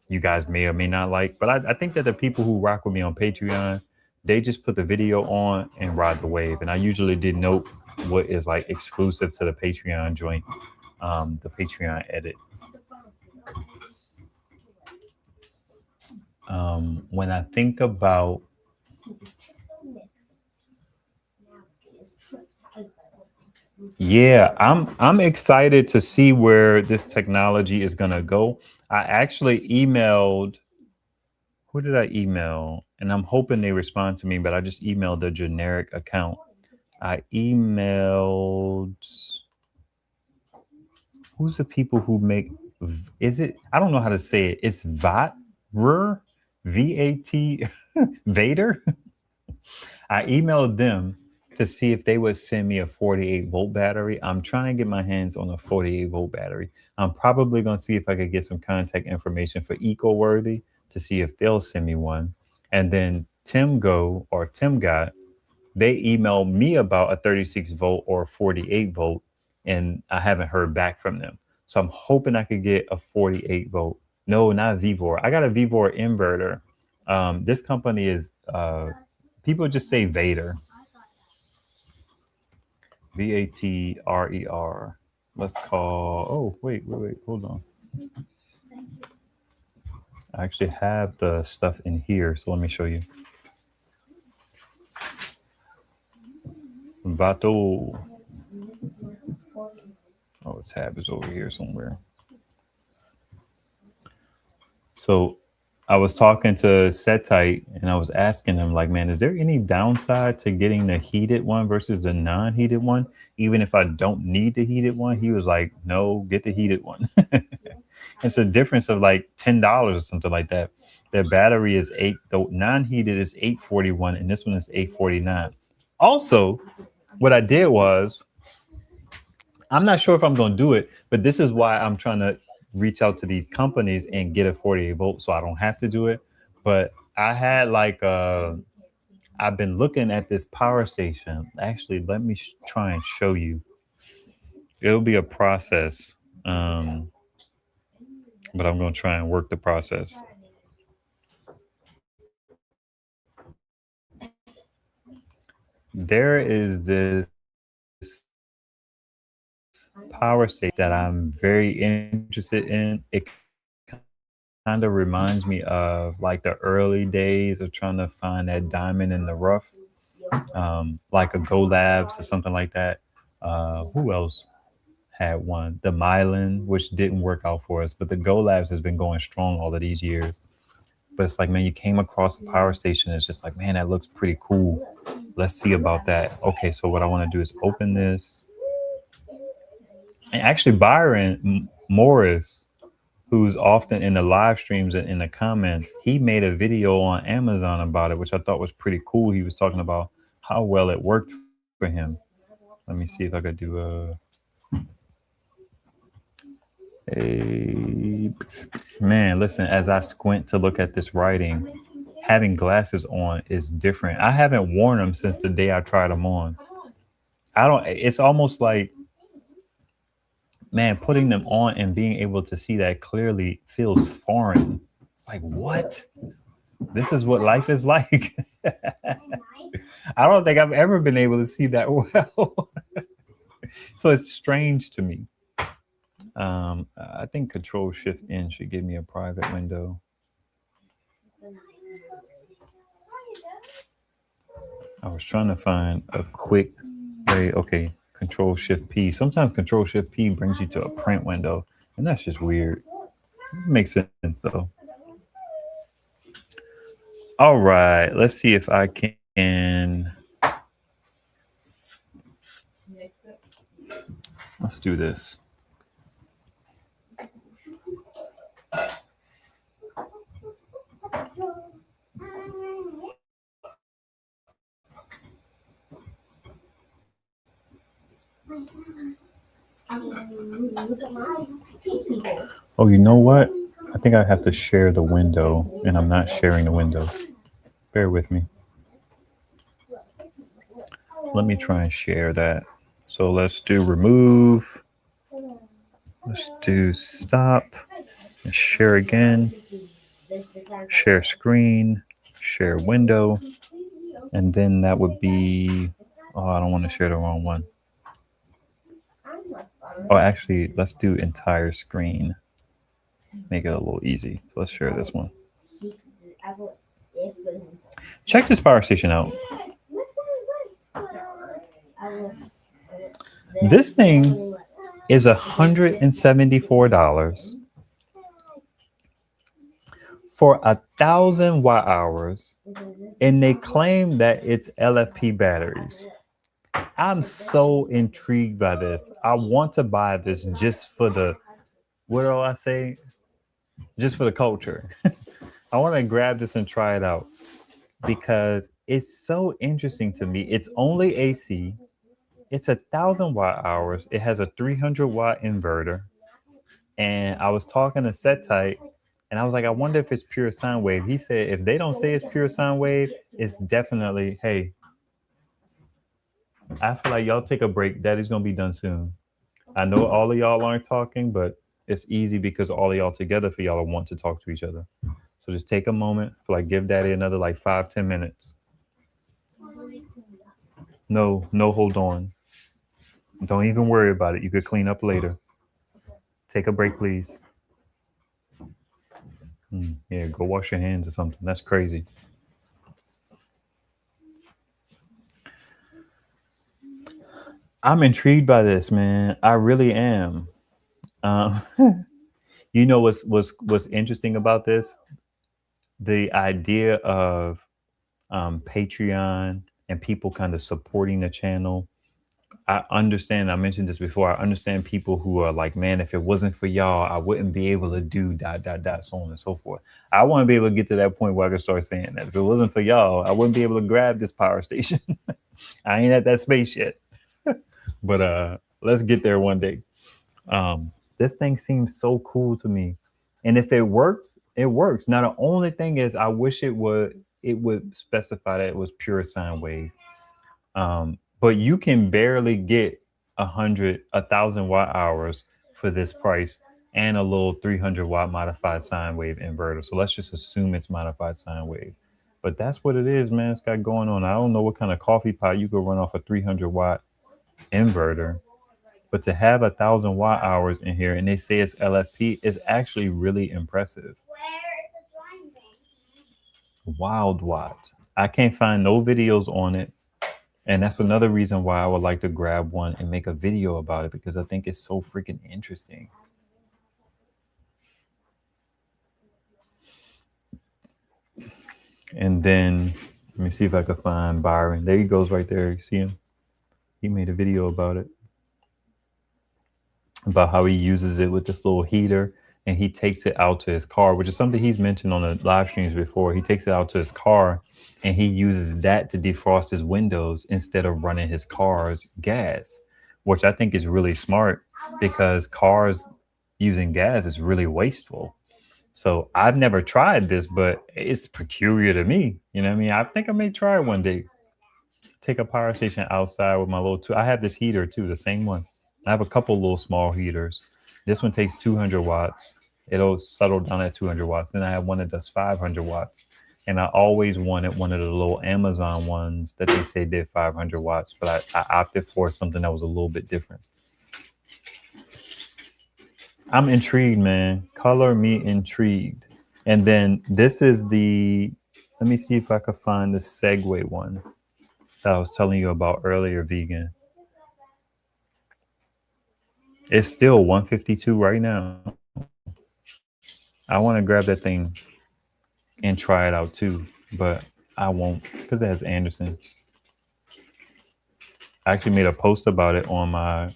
you guys may or may not like. But I think that the people who rock with me on Patreon, they just put the video on and ride the wave. And I usually did note what is like exclusive to the Patreon joint, the Patreon edit. When I think about yeah, I'm excited to see where this technology is gonna go. I actually emailed who did I email? And I'm hoping they respond to me, but I just emailed the generic account. I emailed who's the people who make is it I don't know how to say it. It's Vatr VAT Vader. I emailed them to see if they would send me a 48-volt battery. I'm trying to get my hands on a 48-volt battery. I'm probably going to see if I could get some contact information for EcoWorthy to see if they'll send me one. And then Tim Got, they emailed me about a 36-volt or 48-volt, and I haven't heard back from them. So I'm hoping I could get a 48-volt. No, not Vivor. I got a Vivor inverter. This company is people just say Vader. Vatrer. Let's call. Oh, wait. Hold on. I actually have the stuff in here, so let me show you. Vato. Oh, tab is over here somewhere. So I was talking to Setite and I was asking him, like, man, is there any downside to getting the heated one versus the non-heated one? Even if I don't need the heated one, he was like, no, get the heated one. It's a difference of like $10 or something like that. The battery is the non-heated is 841 and this one is 849. Also, what I did was I'm not sure if I'm going to do it, but this is why I'm trying to reach out to these companies and get a 48-volt so I don't have to do it. But I had like I've been looking at this power station. Actually, let me try and show you. It'll be a process, but I'm going to try and work the process. There is this power station power station that I'm very interested in. It kind of reminds me of like the early days of trying to find that diamond in the rough, like a Go Labs or something like that. Who else had one? The Mylan, which didn't work out for us, but the Go Labs has been going strong all of these years. But it's like, man, you came across a power station. It's just like, man, that looks pretty cool. Let's see about that. Okay, so what I want to do is open this. And actually, Byron Morris, who's often in the live streams and in the comments, he made a video on Amazon about it, which I thought was pretty cool. He was talking about how well it worked for him. Let me see if I could do a man. Listen, as I squint to look at this writing, having glasses on is different. I haven't worn them since the day I tried them on. I don't. It's almost like, man, putting them on and being able to see that clearly feels foreign. It's like, what? This is what life is like. I don't think I've ever been able to see that well. So it's strange to me. I think Control Shift N should give me a private window. I was trying to find a quick way. Okay, Control Shift P. Sometimes Control Shift P brings you to a print window, and that's just weird. It makes sense though. All right, let's see if I can. Let's do this. Oh, you know what? I think I have to share the window, and I'm not sharing the window. Bear with me. Let me try and share that. So let's do remove. Let's do stop. Share again. Share screen. Share window. And then that would be. Oh, I don't want to share the wrong one. Oh, actually, let's do entire screen. Make it a little easy. So let's share this one. Check this power station out. This thing is $174 for 1,000 watt hours, and they claim that it's LFP batteries. I'm so intrigued by this. I want to buy this just for the, what do I say? Just for the culture. I want to grab this and try it out because it's so interesting to me. It's only AC. It's 1,000 watt hours. It has a 300 watt inverter. And I was talking to Set Tight, and I was like, I wonder if it's pure sine wave. He said, if they don't say it's pure sine wave, it's definitely, hey, I feel like y'all take a break. Daddy's going to be done soon. I know all of y'all aren't talking, but it's easy because all of y'all together for y'all to want to talk to each other. So just take a moment, for like give Daddy another like 5-10 minutes. No, hold on. Don't even worry about it. You could clean up later. Take a break, please. Yeah, go wash your hands or something. That's crazy. I'm intrigued by this, man. I really am. Um, you know what's interesting about this? The idea of Patreon and people kind of supporting the channel. I understand. I mentioned this before. I understand people who are like, man, if it wasn't for y'all, I wouldn't be able to do ... so on and so forth. I want to be able to get to that point where I can start saying that if it wasn't for y'all, I wouldn't be able to grab this power station. I ain't at that space yet, but let's get there one day. This thing seems so cool to me, and if it works, it works. Now the only thing is, I wish it would specify that it was pure sine wave. But you can barely get 1,000 watt hours for this price and a little 300 watt modified sine wave inverter. So let's just assume it's modified sine wave. But that's what it is, man. It's got going on. I don't know what kind of coffee pot you could run off a 300 watt inverter, But to have 1,000 watt hours in here and they say it's LFP is actually really impressive. Wild watt. I can't find no videos on it. And that's another reason why I would like to grab one and make a video about it because I think it's so freaking interesting. And then let me see if I can find Byron. There he goes right there. You see him? He made a video about how he uses it with this little heater and he takes it out to his car, which is something he's mentioned on the live streams before. He takes it out to his car and he uses that to defrost his windows instead of running his car's gas, which I think is really smart because cars using gas is really wasteful. So I've never tried this, but it's peculiar to me. You know what I mean? I think I may try it one day. Take a power station outside with my little two. I have this heater too, the same one. I have a couple little small heaters. This one takes 200 watts. It'll settle down at 200 watts. Then I have one that does 500 watts. And I always wanted one of the little Amazon ones that they say did 500 watts, but I opted for something that was a little bit different. I'm intrigued, man. Color me intrigued. And then this is let me see if I could find the Segway one that I was telling you about earlier, vegan. It's still 152 right now. I want to grab that thing and try it out too, but I won't because it has Anderson. I actually made a post about it on my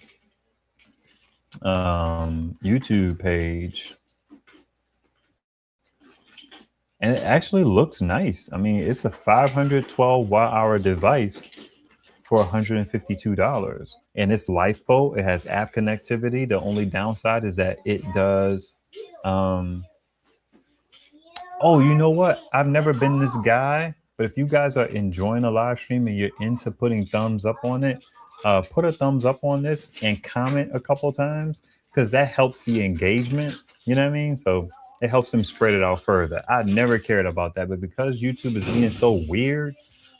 YouTube page. And it actually looks nice. I mean, it's a 512 watt hour device for $152. And it's Lifeboat. It has app connectivity. The only downside is that it does. Oh, you know what? I've never been this guy, but if you guys are enjoying a live stream and you're into putting thumbs up on it, put a thumbs up on this and comment a couple times because that helps the engagement. You know what I mean? So it helps them spread it out further. I never cared about that, but because YouTube is being so weird,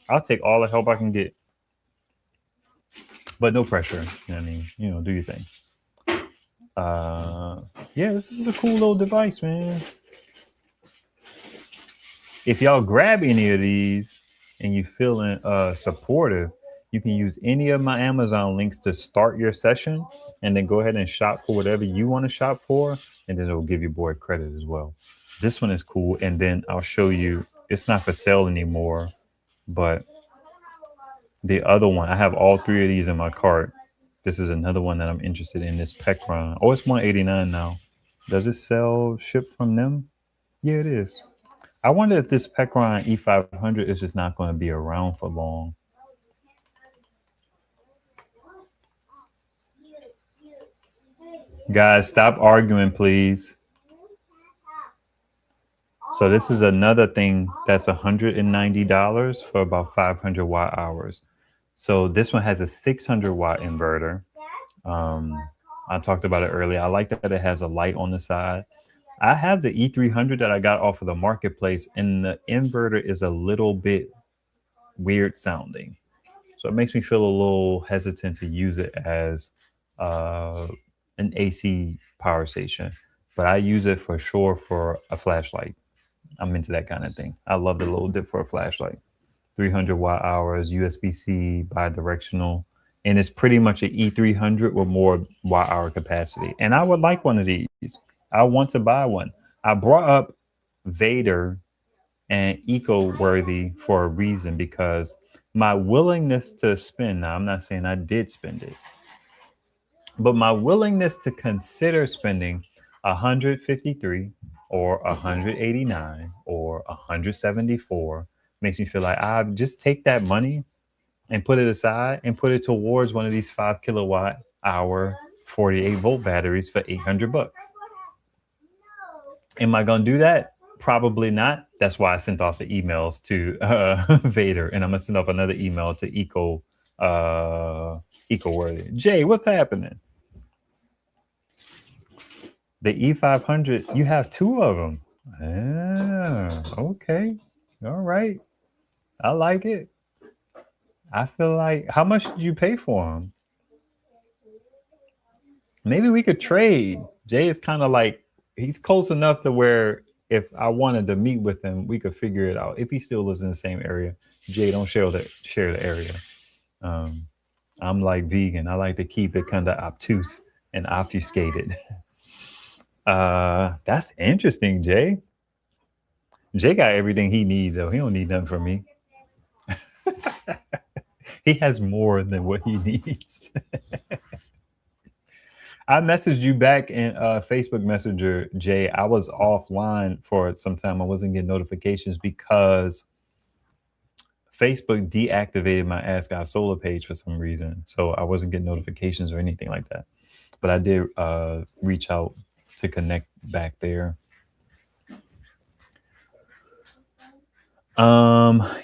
I'll take all the help I can get. But no pressure. You know what I mean? You know, do your thing. Yeah, this is a cool little device, man. If y'all grab any of these and you feeling supportive, you can use any of my Amazon links to start your session and then go ahead and shop for whatever you want to shop for. And then it'll give you boy credit as well. This one is cool. And then I'll show you, it's not for sale anymore, but the other one, I have all three of these in my cart. This is another one that I'm interested in, this Pecron. Oh, it's $189 now. Does it sell ship from them? Yeah, it is. I wonder if this Pecron E500 is just not going to be around for long. Guys, stop arguing, please. So this is another thing that's $190 for about 500 watt hours. So this one has a 600 watt inverter. I talked about it earlier. I like that it has a light on the side. I have the E300 that I got off of the marketplace, and the inverter is a little bit weird sounding. So it makes me feel a little hesitant to use it as an AC power station. But I use it for sure for a flashlight. I'm into that kind of thing. I love the little dip for a flashlight. 300 watt hours, USB-C, bi-directional. And it's pretty much an E300 with more watt hour capacity. And I would like one of these. I want to buy one. I brought up Vader and Eco-Worthy for a reason because my willingness to spend, now I'm not saying I did spend it, but my willingness to consider spending 153 or 189 or 174 makes me feel like I just take that money and put it aside and put it towards one of these 5 kilowatt hour 48 volt batteries for $800. Am I going to do that? Probably not. That's why I sent off the emails to Vader, and I'm going to send off another email to Eco-Worthy. Jay, what's happening? The E500, you have two of them. Okay. All right. I like it. I feel like, how much did you pay for them? Maybe we could trade. Jay is kind of like he's close enough to where if I wanted to meet with him, we could figure it out. If he still lives in the same area, Jay, don't share the area. Um, I'm like vegan. I like to keep it kind of obtuse and obfuscated. That's interesting, Jay. Jay got everything he needs though. He don't need nothing from me. He has more than what he needs. I messaged you back in Facebook Messenger, Jay. I was offline for some time. I wasn't getting notifications because Facebook deactivated my Ask Our Solar page for some reason. So I wasn't getting notifications or anything like that. But I did reach out to connect back there.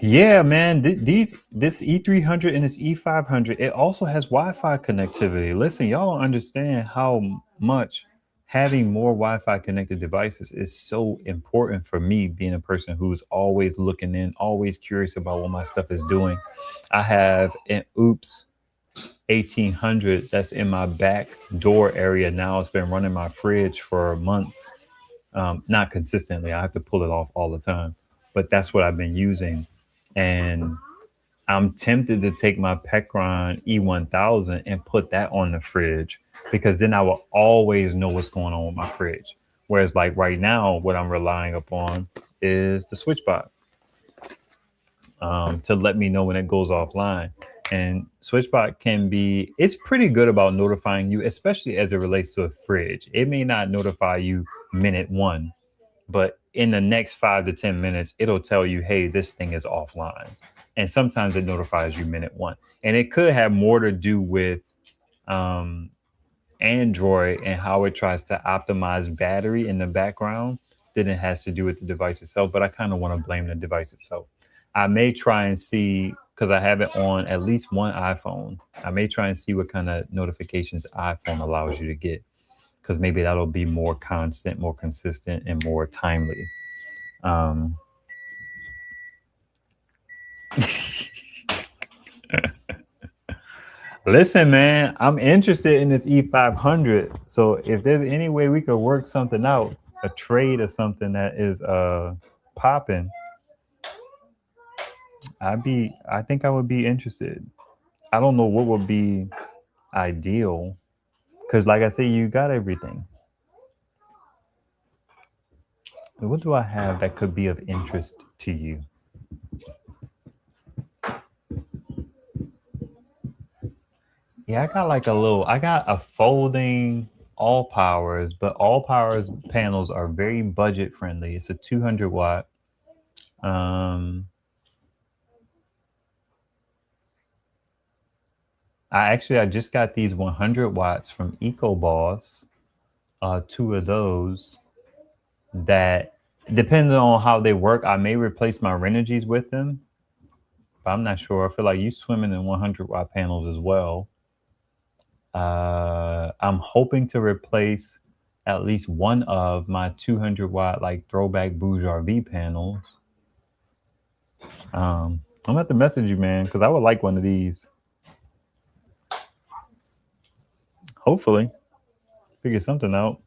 Yeah, man, this E300 and this E500, it also has Wi-Fi connectivity. Listen, y'all don't understand how much having more Wi-Fi connected devices is so important for me, being a person who's always looking in, always curious about what my stuff is doing. I have an Oops 1800 that's in my back door area now. It's been running my fridge for months. Not consistently. I have to pull it off all the time, but that's what I've been using. And I'm tempted to take my Pecron E1000 and put that on the fridge because then I will always know what's going on with my fridge. Whereas, like right now, what I'm relying upon is the SwitchBot to let me know when it goes offline. And SwitchBot it's pretty good about notifying you, especially as it relates to a fridge. It may not notify you minute one, but in the next 5 to 10 minutes, it'll tell you, hey, this thing is offline. And sometimes it notifies you minute one. And it could have more to do with um, Android and how it tries to optimize battery in the background than it has to do with the device itself. But I kind of want to blame the device itself. I may try and see, because I have it on at least one iPhone, I may try and see what kind of notifications iPhone allows you to get, because maybe that'll be more constant, more consistent, and more timely. Um, Listen, man, I'm interested in this E500. So if there's any way we could work something out, a trade or something that is popping, I think I would be interested. I don't know what would be ideal because, like I say, you got everything. What do I have that could be of interest to you? Yeah, I got a folding all powers, but all powers panels are very budget friendly. It's a 200 watt. Um, I just got these 100 watts from EcoBoss. Two of those that, depending on how they work, I may replace my Renergies with them, but I'm not sure. I feel like you swimming in 100 watt panels as well. I'm hoping to replace at least one of my 200 watt like throwback Bourgeois V panels. I'm gonna have to message you, man, because I would like one of these. Hopefully, figure something out.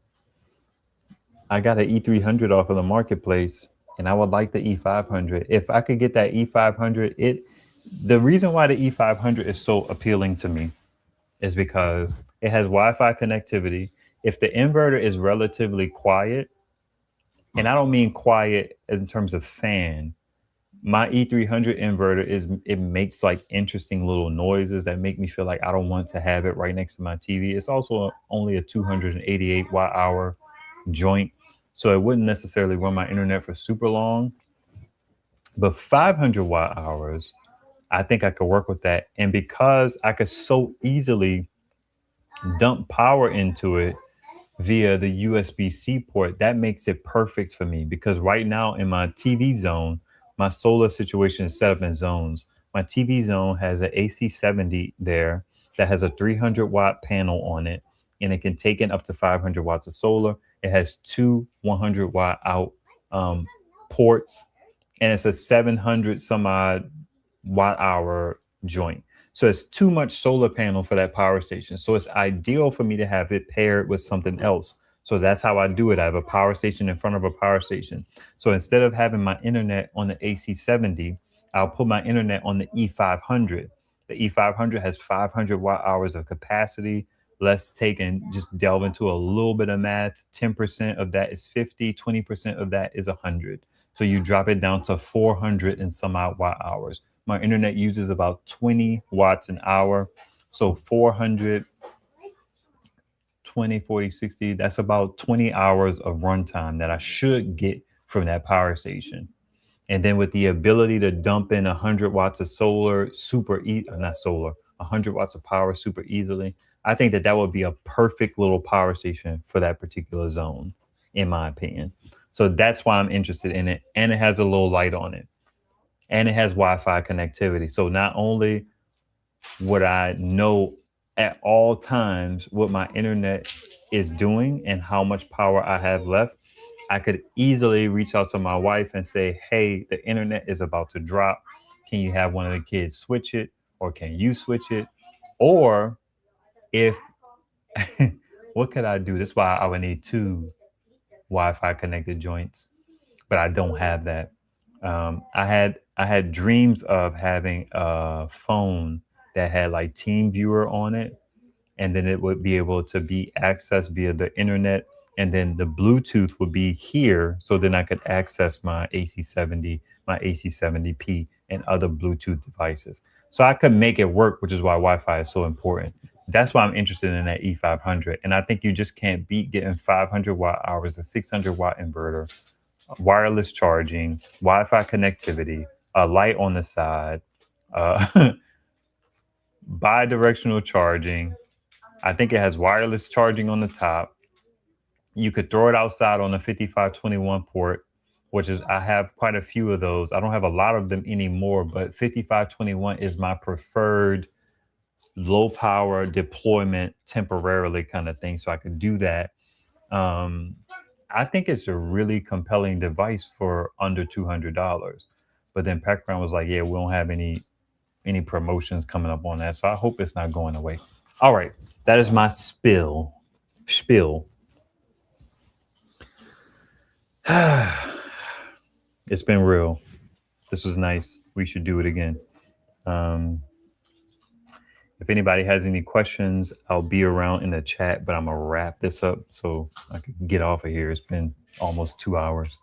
I got an E300 off of the marketplace, and I would like the E500. If I could get that E500, the reason why the E500 is so appealing to me is because it has Wi-Fi connectivity. If the inverter is relatively quiet, and I don't mean quiet in terms of fan, my E300 inverter it makes like interesting little noises that make me feel like I don't want to have it right next to my TV. It's also only a 288 watt hour joint, so it wouldn't necessarily run my internet for super long. But 500 watt hours, I think I could work with that. And because I could so easily dump power into it via the USB-C port, that makes it perfect for me. Because right now in my TV zone, my solar situation is set up in zones. My TV zone has an AC70 there that has a 300 watt panel on it, and it can take in up to 500 watts of solar. It has two 100 watt out ports, and it's a 700 some odd watt hour joint. So it's too much solar panel for that power station. So it's ideal for me to have it paired with something else. So that's how I do it. I have a power station in front of a power station. So instead of having my internet on the AC70, I'll put my internet on the E500. The E500 has 500 watt hours of capacity. Let's take and just delve into a little bit of math. 10% of that is 50, 20% of that is 100. So you drop it down to 400 and some odd watt hours. My internet uses about 20 watts an hour. So 400, 20, 40, 60, that's about 20 hours of runtime that I should get from that power station. And then with the ability to dump in 100 watts of solar, not solar, 100 watts of power super easily, I think that that would be a perfect little power station for that particular zone, in my opinion. So that's why I'm interested in it. And it has a little light on it. And it has Wi-Fi connectivity. So not only would I know at all times what my internet is doing and how much power I have left, I could easily reach out to my wife and say, hey, the internet is about to drop. Can you have one of the kids switch it? Or can you switch it? Or if, what could I do? That's why I would need two Wi-Fi connected joints, but I don't have that. I had dreams of having a phone that had like Team Viewer on it, and then it would be able to be accessed via the internet, and then the Bluetooth would be here, so then I could access my AC70, my AC70P, and other Bluetooth devices. So I could make it work, which is why Wi-Fi is so important. That's why I'm interested in that E500, and I think you just can't beat getting 500 watt hours, a 600 watt inverter, wireless charging, Wi-Fi connectivity, a light on the side, uh, bi-directional charging. I think it has wireless charging on the top. You could throw it outside on a 5521 port, which is, I have quite a few of those. I don't have a lot of them anymore, but 5521 is my preferred low power deployment temporarily kind of thing. So I could do that. Um, I think it's a really compelling device for under $200. But then Packground was like, yeah, we don't have any promotions coming up on that. So I hope it's not going away. All right. That is my spiel. It's been real. This was nice. We should do it again. Um, if anybody has any questions, I'll be around in the chat, but I'm going to wrap this up so I can get off of here. It's been almost 2 hours.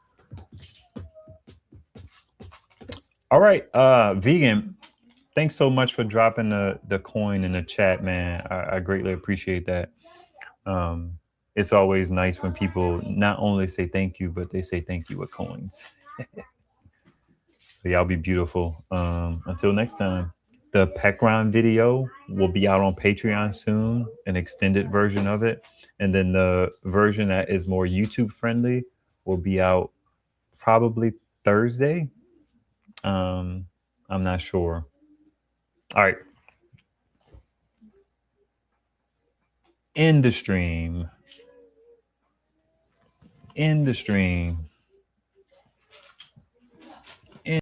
All right. Vegan, thanks so much for dropping the coin in the chat, man. I greatly appreciate that. It's always nice when people not only say thank you, but they say thank you with coins. So y'all be beautiful. Until next time. The Peckron video will be out on Patreon soon, an extended version of it. And then the version that is more YouTube friendly will be out probably Thursday. I'm not sure. All right. End the stream.